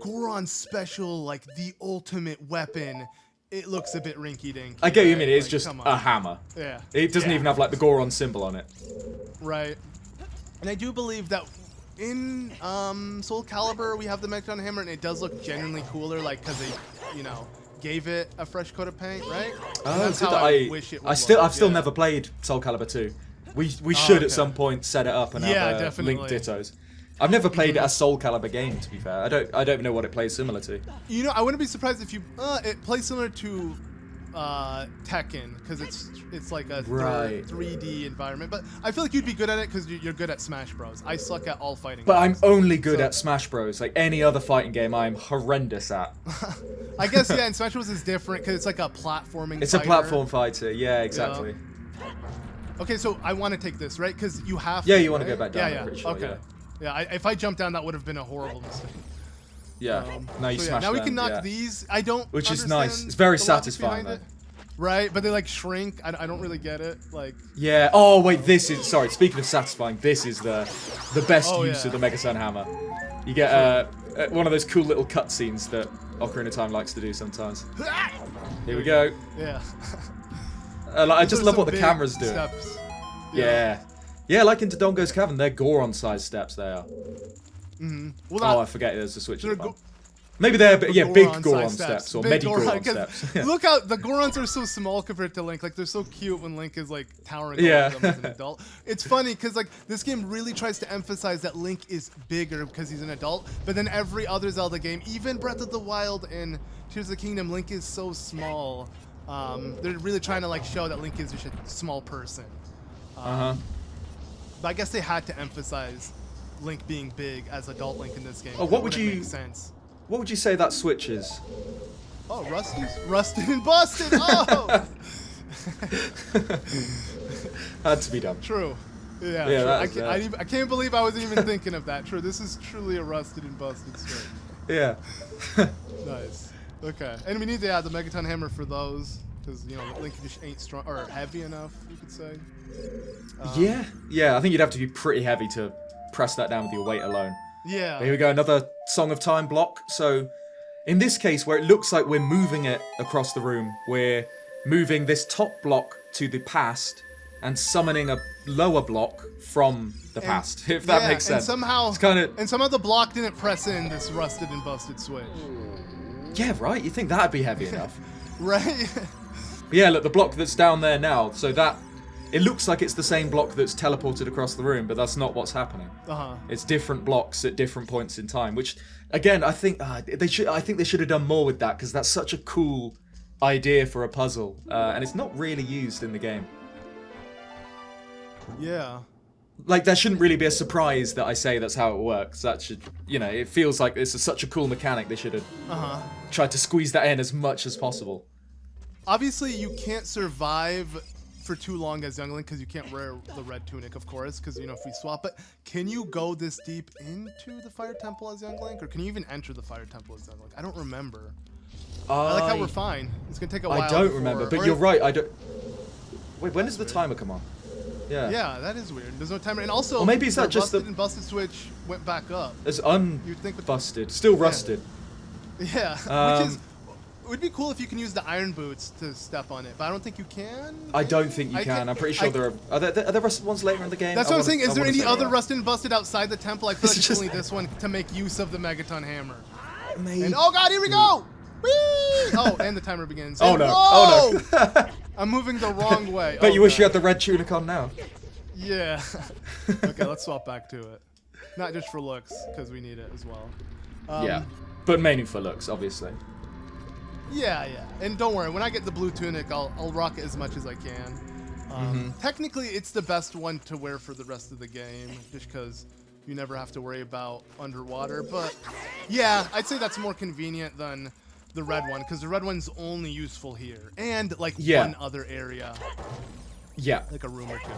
S2: Goron special, like the ultimate weapon, it looks a bit rinky-dinky.
S1: I get what you mean. It's
S2: like,
S1: just a hammer.
S2: Yeah.
S1: It doesn't even have like the Goron symbol on it.
S2: Right. And I do believe that in Soul Calibur we have the Megaton hammer, and it does look genuinely cooler, like because they, gave it a fresh coat of paint, right?
S1: Oh,
S2: that's how I wish it would
S1: I've
S2: look.
S1: still never played Soul Calibur 2. We should at some point set it up and have
S2: definitely.
S1: linked dittos. I've never played a Soul Calibur game, to be fair. I don't know what it plays similar to.
S2: I wouldn't be surprised if you it plays similar to Tekken, because it's like a
S1: Right.
S2: 3D environment. But I feel like you'd be good at it because you're good at Smash Bros. I suck at all fighting
S1: But I'm
S2: games.
S1: only good at Smash Bros. Like any other fighting game, I'm horrendous at.
S2: I guess, yeah, and Smash Bros. Is different because it's like a platforming
S1: It's
S2: fighter.
S1: a platform fighter. Yeah, exactly.
S2: Okay, so I want to take this, right? Because you have
S1: Yeah,
S2: to,
S1: you want to
S2: right?
S1: go back down.
S2: Yeah,
S1: I'm pretty sure,
S2: okay. Yeah, if I jumped down, that would have been a horrible mistake.
S1: Yeah. Now you smash
S2: now we
S1: them,
S2: can knock
S1: yeah.
S2: these. I don't
S1: Which is
S2: understand
S1: nice. It's very
S2: the logic
S1: satisfying,
S2: behind it. Right, but they like shrink. I don't really get it. Like.
S1: Yeah. Oh wait, this is sorry. Speaking of satisfying, this is the best use
S2: yeah.
S1: of the Megaton hammer. You get one of those cool little cutscenes that Ocarina of Time likes to do sometimes. Here we go.
S2: Yeah.
S1: I just
S2: Those are
S1: love
S2: some
S1: what the
S2: big
S1: cameras do.
S2: steps.
S1: Yeah. Yeah, like in Dodongo's Cavern, they're Goron-sized steps. They are.
S2: Well,
S1: Oh, I forget there's a switch.
S2: they're
S1: at the bottom. Maybe they're big
S2: Goron-sized
S1: Goron steps or
S2: Big
S1: Medi-Goron
S2: Goron, 'cause
S1: steps. Yeah.
S2: Look how the Gorons are so small compared to Link. Like they're so cute when Link is like towering
S1: Yeah.
S2: over them as an adult. It's funny because like this game really tries to emphasize that Link is bigger because he's an adult. But then every other Zelda game, even Breath of the Wild and Tears of the Kingdom, Link is so small. They're really trying to like show that Link is just a small person. But I guess they had to emphasize Link being big as adult Link in this game.
S1: Oh, what would
S2: It wouldn't
S1: you-
S2: make sense?
S1: What would you say that switch is?
S2: Oh, rusted and busted. Oh,
S1: Had to be done.
S2: true. Yeah,
S1: Yeah,
S2: true.
S1: that is,
S2: I can't believe I wasn't even thinking of that. True, this is truly a rusted and busted switch.
S1: Yeah.
S2: Nice. Okay, and we need to add the Megaton hammer for those because Link just ain't strong or heavy enough. You could say.
S1: Yeah. I think you'd have to be pretty heavy to press that down with your weight alone.
S2: Yeah.
S1: Here we go, another Song of Time block. So, in this case, where it looks like we're moving it across the room, we're moving this top block to the past and summoning a lower block from the past, if that makes sense.
S2: And somehow,
S1: it's kind of
S2: the block didn't press in this rusted and busted switch.
S1: yeah, right. You think that'd be heavy enough?
S2: Right.
S1: But yeah, look, the block that's down there now. So that it looks like it's the same block that's teleported across the room, but that's not what's happening. It's different blocks at different points in time. Which, again, I think they should have done more with that because that's such a cool idea for a puzzle, and it's not really used in the game.
S2: Yeah.
S1: Like, that shouldn't really be a surprise that I say that's how it works. That should, it feels like this is such a cool mechanic. They should have tried to squeeze that in as much as possible.
S2: Obviously, you can't survive for too long as Young Link because you can't wear the red tunic, of course, because if we swap it, can you go this deep into the Fire Temple as Young Link, or can you even enter the Fire Temple as Young Link? I don't remember. I like how we're fine. It's gonna take a while.
S1: I don't remember, but you're right. I don't. Wait, when does the timer come on? Yeah.
S2: Yeah, that is weird. There's no timer, and also,
S1: Or maybe it's
S2: the
S1: that just
S2: rusted
S1: the-
S2: and busted switch went back up.
S1: It's
S2: You'd think with the-
S1: unbusted, still rusted.
S2: Yeah, which is. It would be cool if you can use the iron boots to step on it, but I don't think you can.
S1: I don't think you
S2: I
S1: can.
S2: can't-
S1: I'm pretty sure there are there rusted ones later in the game?
S2: That's
S1: I
S2: what I'm
S1: wanna-
S2: saying.
S1: I
S2: Is there
S1: wanna
S2: any
S1: say
S2: other
S1: right.
S2: rusted and busted outside the temple? I feel like
S1: It's
S2: it's
S1: just-
S2: only this one to make use of the Megaton hammer.
S1: Maybe.
S2: And oh god, here we go! Whee! Oh, and the timer begins.
S1: Oh
S2: And
S1: no!
S2: whoa!
S1: Oh no!
S2: I'm moving the wrong way.
S1: Bet
S2: Oh,
S1: you wish you
S2: God.
S1: had the red tunic on now.
S2: Yeah. Okay, let's swap back to it. Not just for looks, because we need it as well.
S1: Yeah, but mainly for looks, obviously.
S2: Yeah. And don't worry, when I get the blue tunic, I'll rock it as much as I can. Technically, it's the best one to wear for the rest of the game, just because you never have to worry about underwater. But yeah, I'd say that's more convenient than the red one, because the red one's only useful here and like one other area,
S1: Yeah.
S2: like a room or two.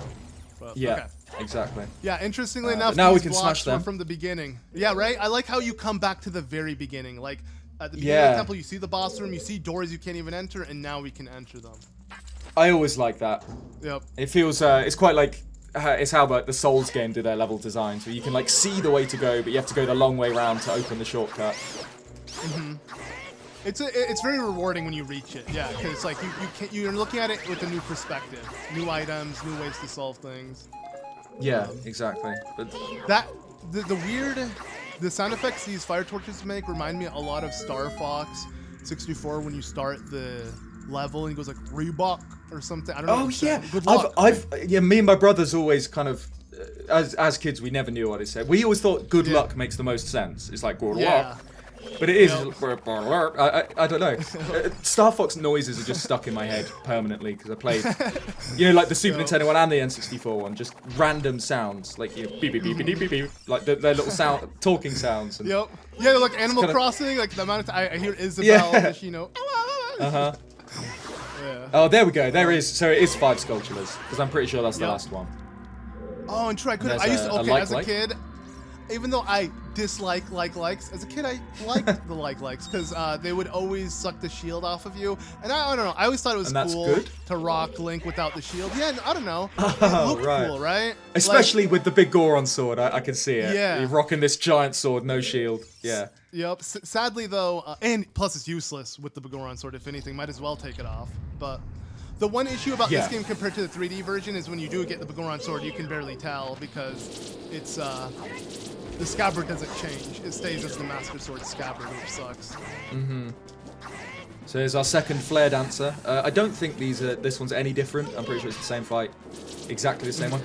S2: But,
S1: Yeah.
S2: okay.
S1: Exactly.
S2: Yeah, interestingly enough,
S1: now we
S2: these
S1: can
S2: blocks
S1: smash
S2: were
S1: them.
S2: from the beginning. Yeah, right? I like how you come back to the very beginning. Like, at the beginning of
S1: Yeah.
S2: the temple, you see the boss room, you see doors you can't even enter, and now we can enter them.
S1: I always like that.
S2: Yep.
S1: It feels it's quite like it's how like the Souls game do their level design, so you can like see the way to go, but you have to go the long way round to open the shortcut.
S2: It's very rewarding when you reach it. Yeah, because it's like you're looking at it with a new perspective, new items, new ways to solve things.
S1: Yeah, exactly. But
S2: The sound effects these fire torches make remind me a lot of Star Fox 64 when you start the level and it goes like Reebok or something. I don't know.
S1: oh
S2: what it
S1: yeah,
S2: said. Good luck.
S1: me and my brothers always kind of as kids we never knew what it said. We always thought good luck makes the most sense. It's like good
S2: Yeah.
S1: luck. But it is. I don't know. Star Fox noises are just stuck in my head permanently because I played, like the Super Nintendo one and the N64 one, just random sounds like beep beep beep beep beep beep, like their little sound, talking sounds. And
S2: Yep. Yeah, like Animal Crossing, like the amount of time I hear Isabelle, and
S1: Uh-huh. Yeah. Oh, there we go. There is. So it is 5 Skulltulas because I'm pretty sure that's the last one.
S2: Oh, and true. I used to. Okay, as a kid, even though I dislike likes, as a kid I liked the likes because they would always suck the shield off of you, and I don't know. I always thought it was cool to rock Link without the shield. Yeah, I don't know. It looked cool, right?
S1: Especially with the big Goron sword, I can see it.
S2: Yeah.
S1: You're rocking this giant sword, no shield. Yeah.
S2: Yep. Sadly though, and plus it's useless with the Goron sword. If anything, might as well take it off. But the one issue about this game compared to the 3D version is when you do get the Goron sword, you can barely tell because it's the scabbard doesn't change. It stays as the Master Sword scabbard, which sucks.
S1: Mm-hmm. So here's our second flare dancer. I don't think this one's any different. I'm pretty sure it's the same fight. Exactly the same one.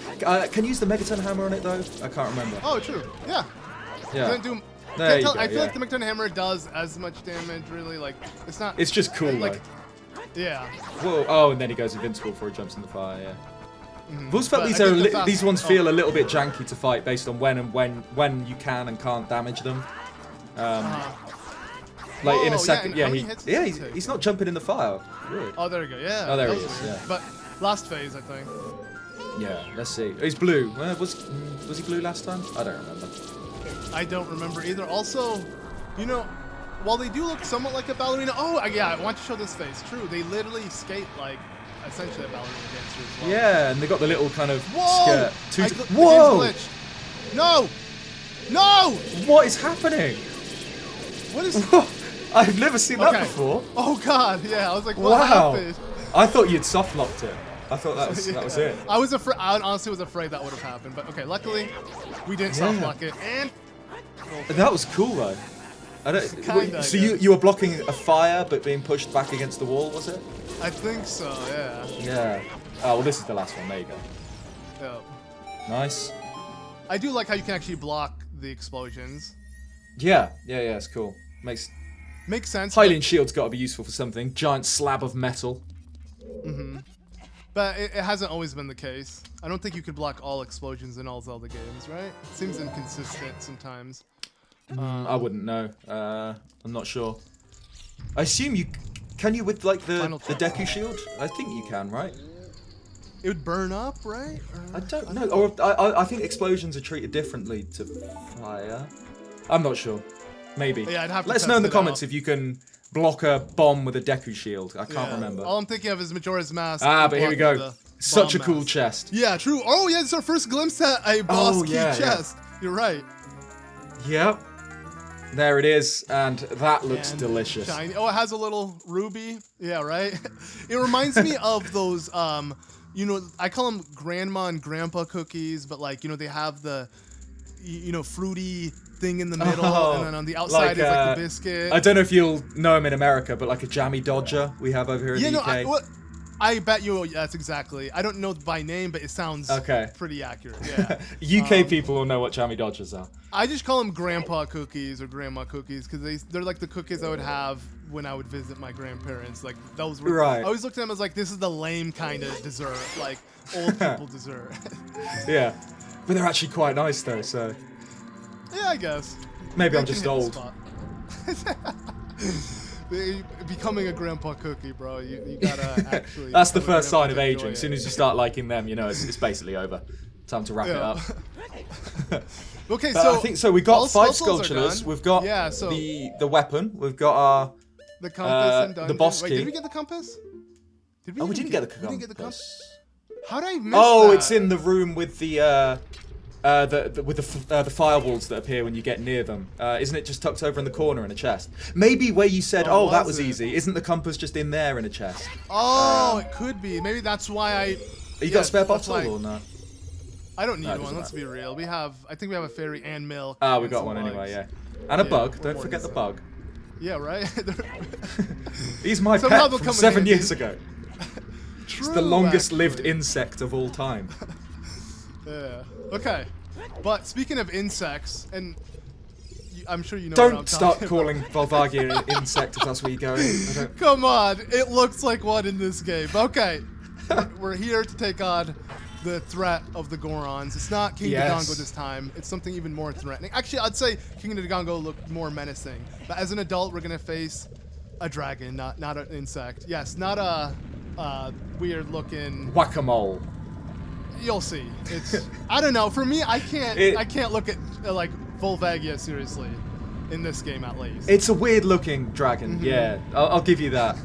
S1: Can you use the Megaton hammer on it though? I can't remember.
S2: Oh, true. Yeah.
S1: Yeah.
S2: I feel like the Megaton hammer does as much damage, really. Like, it's not...
S1: It's just cool,
S2: like, yeah.
S1: Whoa, oh, and then he goes invincible before he jumps in the fire, yeah. I've always felt these ones feel a little bit janky to fight based on when you can and can't damage them. Like in a second, he's not jumping in the fire. Weird.
S2: Oh, there we go. Yeah.
S1: Oh, there he is. Yeah.
S2: But last phase, I think.
S1: Yeah. Let's see. He's blue. Was he blue last time? I don't remember.
S2: I don't remember either. Also, while they do look somewhat like a ballerina. Oh, yeah. I want to show this phase. True. They literally skate like essentially a ballerina dancer as well.
S1: Yeah, and they got the little kind of skirt.
S2: Whoa! No! No!
S1: What is happening?
S2: What is?
S1: I've never seen that before.
S2: Oh god, yeah. I was like, what happened?
S1: I thought you'd soft locked it. I thought that was it.
S2: I was afraid. I honestly was afraid that would have happened, but okay. Luckily, we didn't soft lock it, and
S1: that was cool though. So you were blocking a fire, but being pushed back against the wall, was it?
S2: I think so. Yeah.
S1: Yeah. Oh well, this is the last one. There you go.
S2: Yep.
S1: Nice.
S2: I do like how you can actually block the explosions.
S1: Yeah. It's cool. Makes
S2: sense.
S1: Hylian shield's got to be useful for something. Giant slab of metal.
S2: Mm-hmm. But it hasn't always been the case. I don't think you could block all explosions in all Zelda games, right? It seems inconsistent sometimes.
S1: I wouldn't know. I'm not sure. I assume you can with like the Deku shield. I think you can, right?
S2: It would burn up, right?
S1: I don't know. Or I think explosions are treated differently to fire. I'm not sure. Maybe.
S2: Yeah, I'd have to
S1: Let us know in the comments if you can block a bomb with a Deku shield. I can't remember.
S2: All I'm thinking of is Majora's Mask.
S1: But here we go. Such a cool chest.
S2: Yeah, true. Oh yeah, it's our first glimpse at a boss key chest. Yeah. You're right.
S1: Yep. There it is, and that looks delicious.
S2: Shiny. Oh, it has a little ruby. Yeah, right. It reminds me of those. I call them grandma and grandpa cookies, but like they have the, fruity thing in the middle, and then on the outside is like the biscuit.
S1: I don't know if you'll know them in America, but like a jammy Dodger we have over here in the UK.
S2: I bet you that's exactly. I don't know by name, but it sounds pretty accurate. Yeah.
S1: UK people will know what jammy Dodgers are.
S2: I just call them grandpa cookies or grandma cookies because they're like the cookies I would have when I would visit my grandparents. Like those were.
S1: Right.
S2: I always looked at them as like this is the lame kind of dessert, like old people dessert.
S1: Yeah, but they're actually quite nice though. So.
S2: Yeah, I guess.
S1: Maybe I'm just old.
S2: Becoming a grandpa cookie, bro. You gotta actually.
S1: That's the first sign of aging. As soon as you start liking them, it's basically over. Time to wrap it up.
S2: Okay,
S1: so I think so. We got 5 Skulltulas. We've got the weapon. We've got our
S2: the compass and
S1: the boss key.
S2: Wait, did we get the compass?
S1: We didn't get the compass.
S2: We didn't get the compass. How did I miss
S1: that?
S2: that?
S1: It's in the room with the firewalls that appear when you get near them. Isn't it just tucked over in the corner in a chest? Maybe where you said, that was easy. Isn't the compass just in there in a chest?
S2: Oh, it could be. Maybe that's why I...
S1: You got a spare bottle or not?
S2: I don't need one, let's be real. I think we have a fairy and milk.
S1: We got one anyway, yeah. And a bug. Don't forget the bug.
S2: Yeah, right?
S1: He's my pet from 7 years ago.
S2: True,
S1: it's the longest lived insect of all time.
S2: Yeah. Okay. But speaking of insects, and I'm sure you know. What I'm
S1: Don't start
S2: talking
S1: calling
S2: about.
S1: Volvagia an insect if that's where you're going. I don't...
S2: Come on, it looks like one in this game. Okay, we're here to take on the threat of the Gorons. It's not King Dodongo this time. It's something even more threatening. Actually, I'd say King Dodongo looked more menacing. But as an adult, we're gonna face a dragon, not an insect. Yes, not a weird looking
S1: Whack-a-mole.
S2: You'll see. It's I don't know. For me, I can't look at like Volvagia seriously in this game at least.
S1: It's a weird looking dragon. Yeah, I'll give you that.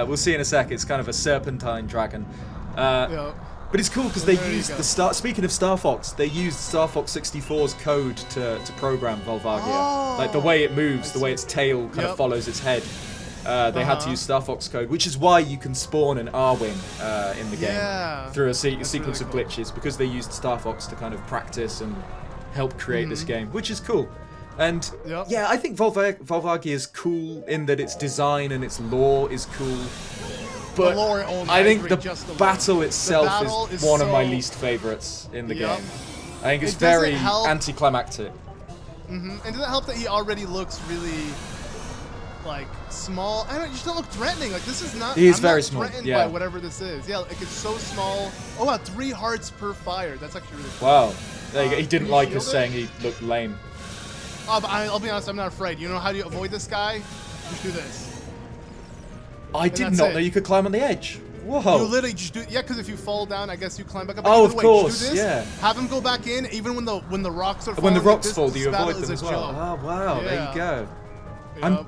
S1: We'll see in a sec. It's kind of a serpentine dragon. But it's cool because they used Speaking of Star Fox, they used Star Fox 64's code to program Volvagia. Like the way it moves, the way its tail kind of follows its head. They had to use Star Fox code, which is why you can spawn an R-Wing in the game through a sequence of glitches, because they used Star Fox to kind of practice and help create this game, which is cool. And yeah, I think Volvagia is cool in that its design and its lore is cool. But I think the battle itself is one of my least favorites in the game. I think it's very anticlimactic.
S2: And does it help that he already looks really like small? I don't. You just don't look threatening. Like this is not.
S1: He is very small.
S2: Threatened by whatever this is. Yeah, like it's so small. Oh wow, 3 hearts per fire. That's actually really cool.
S1: Wow. There you go. He didn't like us saying he looked lame.
S2: Oh, but I'll be honest. I'm not afraid. You know how do you avoid this guy? Just do this.
S1: I did not know you could climb on the edge. Whoa.
S2: You literally just do because if you fall down, I guess you climb back up.
S1: Oh, of course, yeah.
S2: Have him go back in, even when the rocks are falling.
S1: When the rocks
S2: like
S1: fall, do you avoid them as well? Oh, wow, there you go.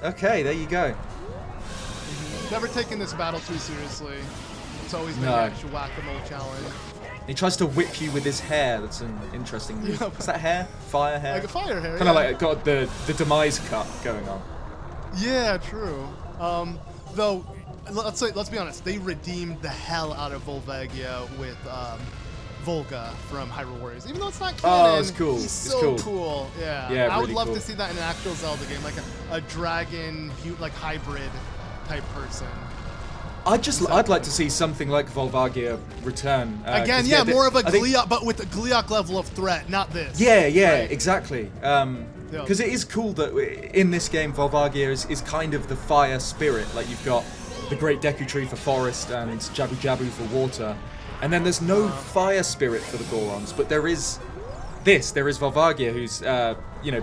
S1: Okay, there you go.
S2: Never taken this battle too seriously. It's always been an actual whack-a-mole challenge.
S1: He tries to whip you with his hair. That's an interesting move. Is that hair? Fire hair?
S2: Like a fire hair,
S1: Kind of like got the demise cut going on.
S2: Yeah, true. Though, let's be honest, they redeemed the hell out of Volvagia with Volga from Hyrule Warriors. Even though it's not canon,
S1: oh, it's cool.
S2: He's so cool. Yeah, I would love to see that in an actual Zelda game, like a dragon, like hybrid type person.
S1: I'd like to see something like Volvagia return.
S2: Again, more of a Gleeok, but with a Gleeok level of threat, not this.
S1: Yeah, right? Exactly. Because it is cool that in this game, Volvagia is kind of the fire spirit. Like you've got the Great Deku Tree for forest and Jabu Jabu for water. And then there's no fire spirit for the Gorons, but there is Volvagia, who's,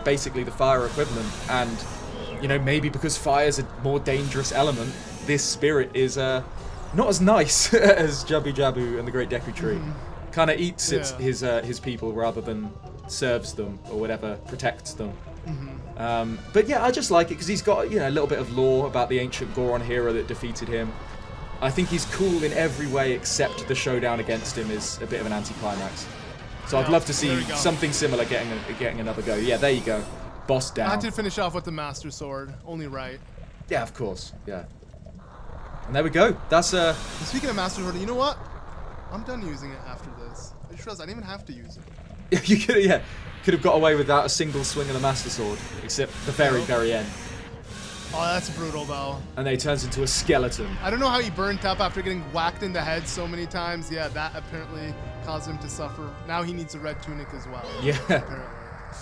S1: basically the fire equivalent. And, maybe because fire's a more dangerous element, this spirit is not as nice as Jabu Jabu and the Great Deku Tree. Kind of eats his people rather than serves them or whatever, protects them. But yeah, I just like it because he's got a little bit of lore about the ancient Goron hero that defeated him. I think he's cool in every way except the showdown against him is a bit of an anticlimax. So I'd love to see something similar getting another go. Yeah, there you go. Boss down.
S2: I had to finish off with the Master Sword. Only right.
S1: Yeah, of course. Yeah. And there we go. That's
S2: Speaking of Master Sword, you know what? I'm done using it after this. I just realized I didn't even have to use it.
S1: You could have got away without a single swing of the Master Sword, except the very end.
S2: Oh, that's brutal though.
S1: And then he turns into a skeleton.
S2: I don't know how he burnt up after getting whacked in the head so many times. Yeah, that apparently caused him to suffer. Now he needs a red tunic as well.
S1: Yeah.
S2: Apparently.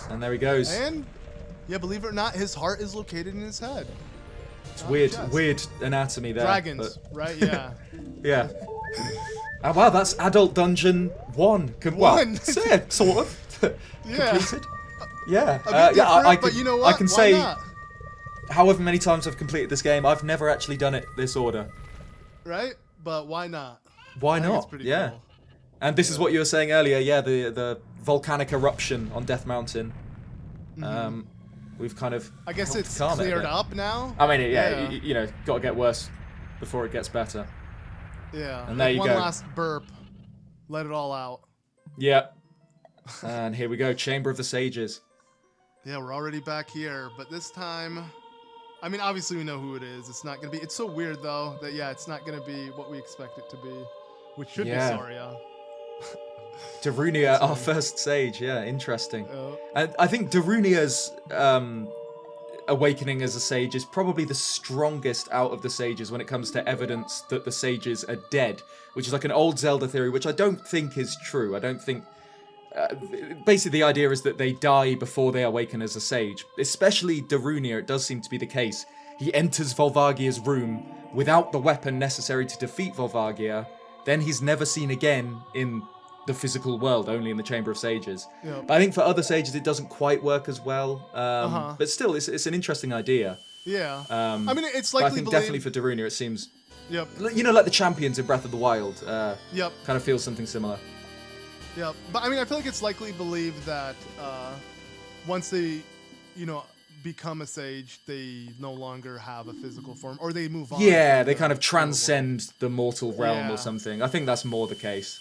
S1: And there he goes.
S2: And yeah, believe it or not, his heart is located in his head.
S1: It's weird anatomy there.
S2: Dragons, right? Yeah.
S1: Yeah. Oh, wow, that's Adult Dungeon 1.
S2: One.
S1: Yeah, sort of.
S2: Yeah.
S1: Completed. Yeah.
S2: But you know what?
S1: I can say, however many times I've completed this game, I've never actually done it this order.
S2: Right? But why not?
S1: Why not?
S2: It's pretty cool.
S1: And this is what you were saying earlier. Yeah, the volcanic eruption on Death Mountain. We've kind of.
S2: I guess it's cleared up now.
S1: I mean, got to get worse before it gets better.
S2: Yeah.
S1: And there you go.
S2: One last burp. Let it all out.
S1: Yep. And here we go, Chamber of the Sages.
S2: Yeah, we're already back here, but this time, I mean, obviously we know who it is. It's not gonna be. It's so weird though that it's not gonna be what we expect it to be, which should be Saria.
S1: Darunia, our first sage. Yeah, interesting. And I think Darunia's awakening as a sage is probably the strongest out of the sages when it comes to evidence that the sages are dead, which is like an old Zelda theory, which I don't think is true. I don't think basically the idea is that they die before they awaken as a sage. Especially Darunia, it does seem to be the case. He enters Volvagia's room without the weapon necessary to defeat Volvagia, then he's never seen again in the physical world, only in the Chamber of Sages.
S2: Yep.
S1: But I think for other sages it doesn't quite work as well. But still, it's an interesting idea.
S2: Yeah. I mean, it's
S1: But
S2: likely
S1: I think
S2: believed...
S1: definitely for Darunia it seems...
S2: Yep.
S1: You know, like the champions in Breath of the Wild.
S2: Yep.
S1: Kind of feels something similar.
S2: Yep. But I mean, I feel like it's likely believed that once they, become a sage, they no longer have a physical form, or they move on.
S1: Yeah, they kind of transcend the mortal realm
S2: Yeah.
S1: or something. I think that's more the case.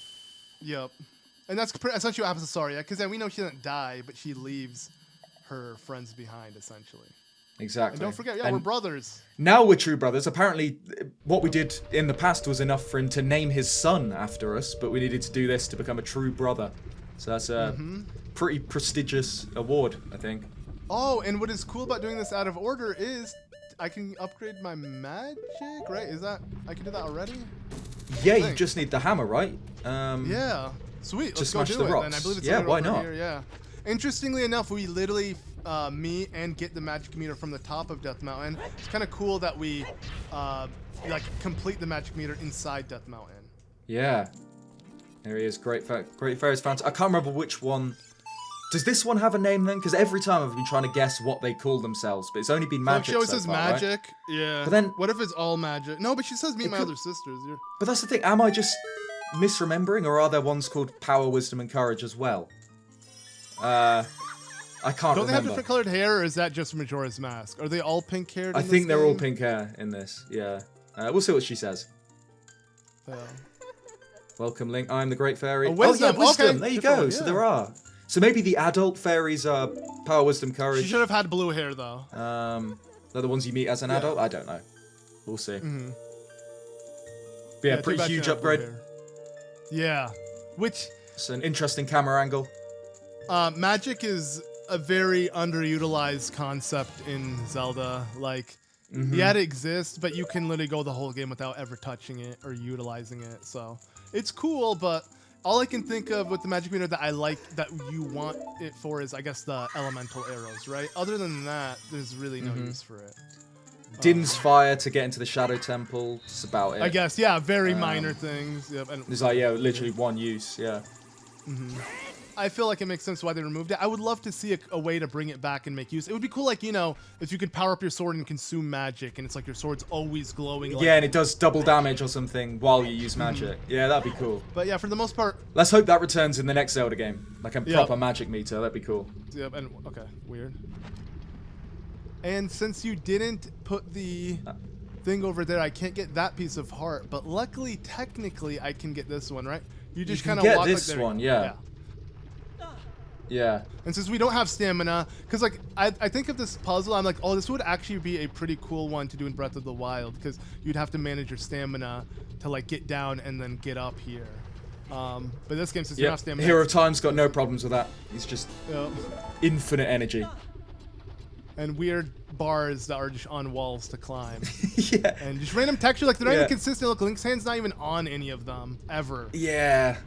S2: Yep. And that's essentially what happens to Saria, because we know she doesn't die, but she leaves her friends behind, essentially.
S1: Exactly.
S2: And don't forget,
S1: And
S2: we're brothers.
S1: now we're true brothers. Apparently, what we did in the past was enough for him to name his son after us, but we needed to do this to become a true brother. So that's a pretty prestigious award, I think.
S2: Oh, and what is cool about doing this out of order is I can upgrade my magic, right? I can do that already?
S1: Yeah, you just need the hammer, right?
S2: Yeah. Sweet. Let's
S1: Just
S2: go
S1: smash
S2: do
S1: the
S2: it
S1: rocks.
S2: then. I believe it's
S1: Yeah,
S2: right
S1: why
S2: over
S1: not?
S2: Here, yeah. Interestingly enough, we literally meet and get the magic meter from the top of Death Mountain. It's kind of cool that we complete the magic meter inside Death Mountain.
S1: Yeah. There he is. Great Fairies Fountain. I can't remember which one. Does this one have a name then? Because every time I've been trying to guess what they call themselves, but it's only been magic.
S2: She always
S1: so
S2: says
S1: far, right?
S2: magic. Yeah.
S1: But then,
S2: what if it's all magic? No, but she says meet my
S1: could-
S2: other sisters.
S1: but that's the thing. Am I just misremembering, or are there ones called Power, Wisdom, and Courage as well? I can't
S2: Don't they have
S1: remember.
S2: different colored hair, or is that just Majora's Mask? Are they all pink haired?
S1: I think they're all pink hair in this. Yeah. We'll see what she says.
S2: Yeah.
S1: Welcome, Link. I am the Great Fairy.
S2: Oh, wisdom.
S1: Wisdom.
S2: Okay.
S1: There you
S2: Different
S1: go.
S2: one,
S1: So
S2: yeah.
S1: there are. So maybe the adult fairies are Power, Wisdom,
S2: She
S1: Courage.
S2: should have had blue hair though.
S1: They're the ones you meet as an adult? I don't know. We'll see.
S2: Mm-hmm.
S1: But yeah,
S2: too
S1: pretty
S2: bad she
S1: huge
S2: didn't have blue
S1: upgrade.
S2: hair. Yeah. Which
S1: It's an interesting camera angle.
S2: magic is a very underutilized concept in Zelda. Like, yeah, it exists, but you can literally go the whole game without ever touching it or utilizing it. So it's cool, but all I can think of with the magic meter that I like that you want it for is, I guess, the elemental arrows, right? Other than that, there's really no use for it.
S1: Din's fire to get into the Shadow Temple. That's about it.
S2: I guess, yeah, very minor things. Yep, and
S1: It's like, yeah, literally one use, yeah.
S2: I feel like it makes sense why they removed it. I would love to see a way to bring it back and make use. It would be cool, like, if you could power up your sword and consume magic, and it's like your sword's always glowing. Like,
S1: Yeah, and it does double damage or something while you use magic. Yeah, that'd be cool.
S2: But yeah, for the most part,
S1: Let's hope that returns in the next Zelda game. Like a
S2: Yeah.
S1: proper magic meter, that'd be cool.
S2: yep, and okay, weird. And since you didn't put the thing over there, I can't get that piece of heart. But luckily, technically, I can get this one, right? You just
S1: can
S2: kind of
S1: get
S2: walk
S1: this
S2: like there.
S1: one, yeah. Yeah.
S2: And since we don't have stamina, because like I think of this puzzle, I'm like, oh, this would actually be a pretty cool one to do in Breath of the Wild, because you'd have to manage your stamina to like get down and then get up here. But this game, since you don't have
S1: Yep.
S2: stamina,
S1: Hero of Time's got no problems with that. He's just
S2: Yep.
S1: infinite energy.
S2: and weird bars that are just on walls to climb,
S1: Yeah.
S2: and just random texture, like they're not
S1: Yeah.
S2: even consistent. Look, Link's hand's not even on any of them ever.
S1: Yeah.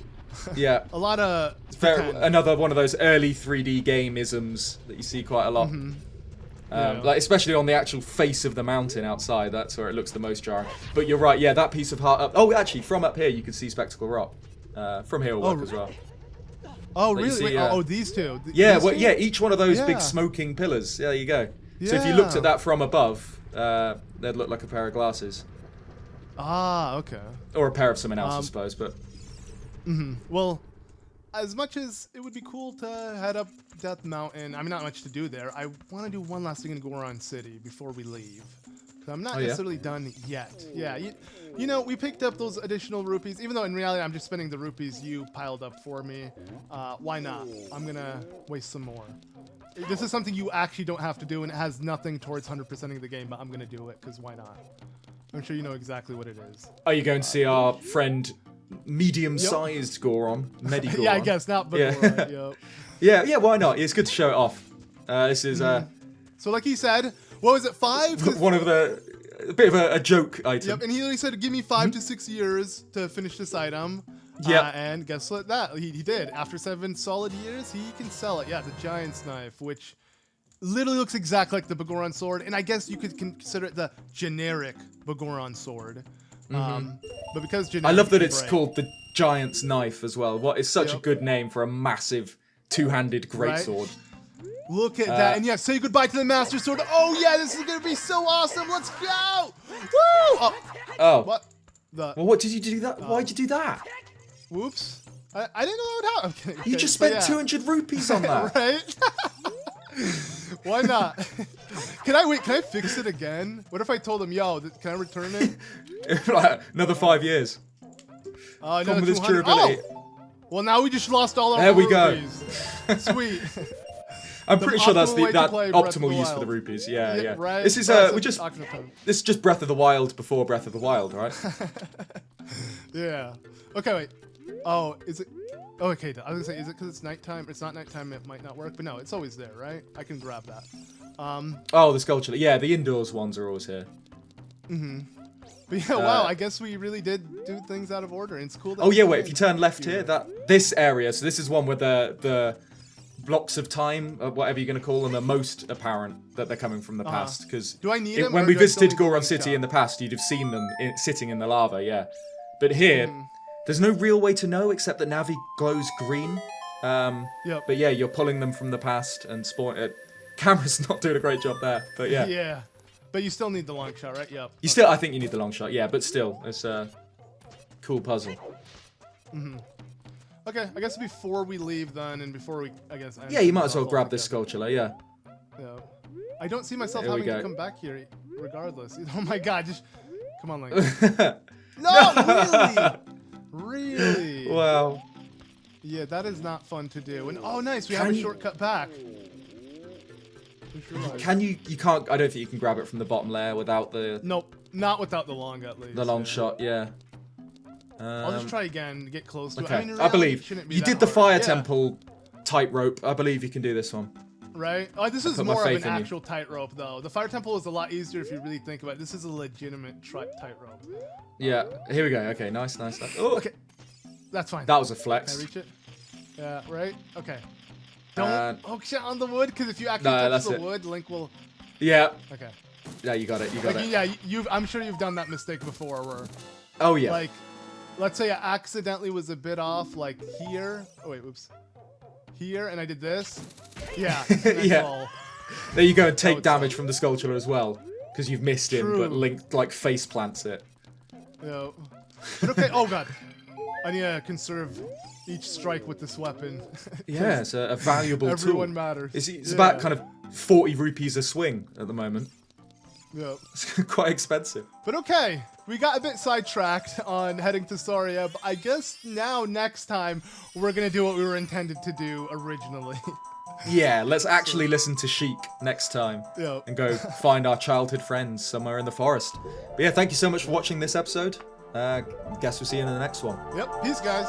S1: Yeah.
S2: A lot of
S1: Very, another one of those early 3D game-isms that you see quite a lot. Like especially on the actual face of the mountain outside, that's where it looks the most jarring. But you're right, yeah, that piece of heart up. Oh, actually, from up here you can see Spectacle Rock. From here will work as well.
S2: Oh,
S1: Like you
S2: really?
S1: see,
S2: Wait, oh, these two.
S1: Yeah,
S2: These
S1: well,
S2: two?
S1: yeah, each one of those
S2: Yeah.
S1: big smoking pillars. Yeah, there you go. So if you looked at that from above, they'd look like a pair of glasses.
S2: Ah, okay.
S1: Or a pair of something else, I suppose, but...
S2: Well, as much as it would be cool to head up Death Mountain, I mean, not much to do there. I want to do one last thing in Goron City before we leave. 'Cause I'm not necessarily done yet. Yeah, you know, we picked up those additional rupees, even though in reality I'm just spending the rupees you piled up for me. Why not? I'm going to waste some more. This is something you actually don't have to do, and it has nothing towards 100%ing the game, but I'm going to do it, because why not? I'm sure you know exactly what it is.
S1: Are you going to see our friend medium-sized Goron? Medi-Goron?
S2: Yeah, I guess not, but
S1: Yeah.
S2: Goron, yep.
S1: Yeah, why not? It's good to show it off. This is
S2: So like he said, what was it, 5?
S1: one of a bit of a joke item.
S2: Yep, and he said, give me 5 to 6 years to finish this item.
S1: Yeah.
S2: And guess what? He did. After 7 solid years, he can sell it. Yeah, the Giant's Knife, which literally looks exactly like the Bagoron sword, and I guess you could consider it the generic Bagoron sword. But because generic,
S1: I love that it's called the Giant's Knife as well. What is such a
S2: Yep.
S1: good name for a massive two-handed greatsword.
S2: Look at that. And yeah, say goodbye to the Master Sword. Oh yeah, this is gonna be so awesome. Let's go! Woo!
S1: Oh.
S2: What?
S1: Well, what did you do that? Why'd you do that?
S2: Whoops. I didn't know that would happen. I'm kidding.
S1: You
S2: Okay,
S1: just
S2: but
S1: spent 200 rupees on that.
S2: Right? Why not? Can I fix it again? What if I told him, yo, can I return it?
S1: Like, another 5 years.
S2: Another
S1: with its
S2: 200.
S1: durability.
S2: Oh! Well, now we just lost all our
S1: There we go.
S2: rupees. Sweet.
S1: I'm pretty sure that's
S2: optimal
S1: the
S2: way to play Breath of
S1: optimal
S2: the
S1: use for
S2: Wild.
S1: the rupees. Yeah, yeah.
S2: Right?
S1: This is
S2: That's
S1: we
S2: a
S1: just
S2: Ocarina of Time.
S1: this is just Breath of the Wild before Breath of the Wild, right?
S2: Yeah. Okay, wait. Oh, is it? Oh, okay. I was gonna say, is it because it's nighttime? It's not nighttime. It might not work, but no, it's always there, right? I can grab that.
S1: Oh, the sculpture. Yeah, the indoors ones are always here.
S2: But yeah, wow. I guess we really did do things out of order. And it's cool. That
S1: Oh
S2: we
S1: yeah,
S2: can
S1: wait. If you turn left here, this area. So this is one where the blocks of time, or whatever you're going to call them, are most apparent that they're coming from the past. Because
S2: Do I need them,
S1: when
S2: or
S1: we
S2: do I still
S1: visited
S2: need the
S1: Goron
S2: link
S1: City
S2: shot?
S1: in the past, you'd have seen them sitting in the lava. Yeah, but here, there's no real way to know except that Navi glows green.
S2: Yep.
S1: But yeah, you're pulling them from the past and spawn. Camera's not doing a great job there, but yeah.
S2: Yeah. But you still need the long shot, right? Yep.
S1: I think you need the long shot. Yeah, but still, it's a cool puzzle.
S2: Okay, I guess before we leave then, and before we, I guess.
S1: Yeah, you might as well grab this sculpture, yeah.
S2: Yeah. I don't see myself
S1: Here we
S2: having to
S1: go.
S2: come back here, regardless. Oh my god, just come on, Link. No, really, really.
S1: Wow.
S2: Yeah, that is not fun to do. And oh, nice, we
S1: Can
S2: have a
S1: you-
S2: shortcut back. Just realized.
S1: Can you can't, I don't think you can grab it from the bottom layer without the
S2: Nope, not without the long at least.
S1: long
S2: yeah.
S1: shot, yeah.
S2: I'll just try again, get close to it.
S1: Okay,
S2: I mean, in
S1: I
S2: reality, it
S1: believe.
S2: shouldn't be
S1: You
S2: that
S1: did the
S2: hard.
S1: fire
S2: Yeah.
S1: temple tightrope. I believe you can do this one.
S2: Right? Oh, this is
S1: put my
S2: more of
S1: faith
S2: an
S1: in you.
S2: actual tightrope, though. The fire temple is a lot easier if you really think about it. This is a legitimate tightrope.
S1: Yeah, here we go. Okay, nice. Oh,
S2: Okay, that's fine.
S1: that was a
S2: Can I
S1: flex.
S2: reach it? Yeah, right? Okay. Don't
S1: Uh,
S2: hook shit on the wood, because if you actually
S1: No,
S2: touch
S1: that's
S2: the
S1: it.
S2: wood, Link will...
S1: Yeah,
S2: Okay.
S1: yeah, you got it. You got
S2: Like,
S1: it.
S2: yeah, I'm sure you've done that mistake before, where,
S1: Oh yeah.
S2: like, let's say I accidentally was a bit off, like, here. Oh, wait, whoops. Here, and I did this. Yeah. and then
S1: Yeah.
S2: fall.
S1: There you go, and take
S2: it's
S1: damage
S2: like-
S1: from the sculpture as well, because you've missed him,
S2: True.
S1: but Link like face plants it.
S2: Yeah. But okay, oh god. I need to conserve each strike with this weapon.
S1: Yeah, it's a valuable
S2: Everyone
S1: tool.
S2: matters.
S1: It's
S2: Yeah.
S1: about kind of 40 rupees a swing at the moment.
S2: Yeah.
S1: It's quite expensive.
S2: But okay, we got a bit sidetracked on heading to Saria, but I guess now next time we're gonna do what we were intended to do originally.
S1: Yeah, let's actually listen to Sheik next time
S2: Yeah.
S1: and go find our childhood friends somewhere in the forest. But yeah, thank you so much for watching this episode. Guess we'll see you in the next one.
S2: Yep, peace guys.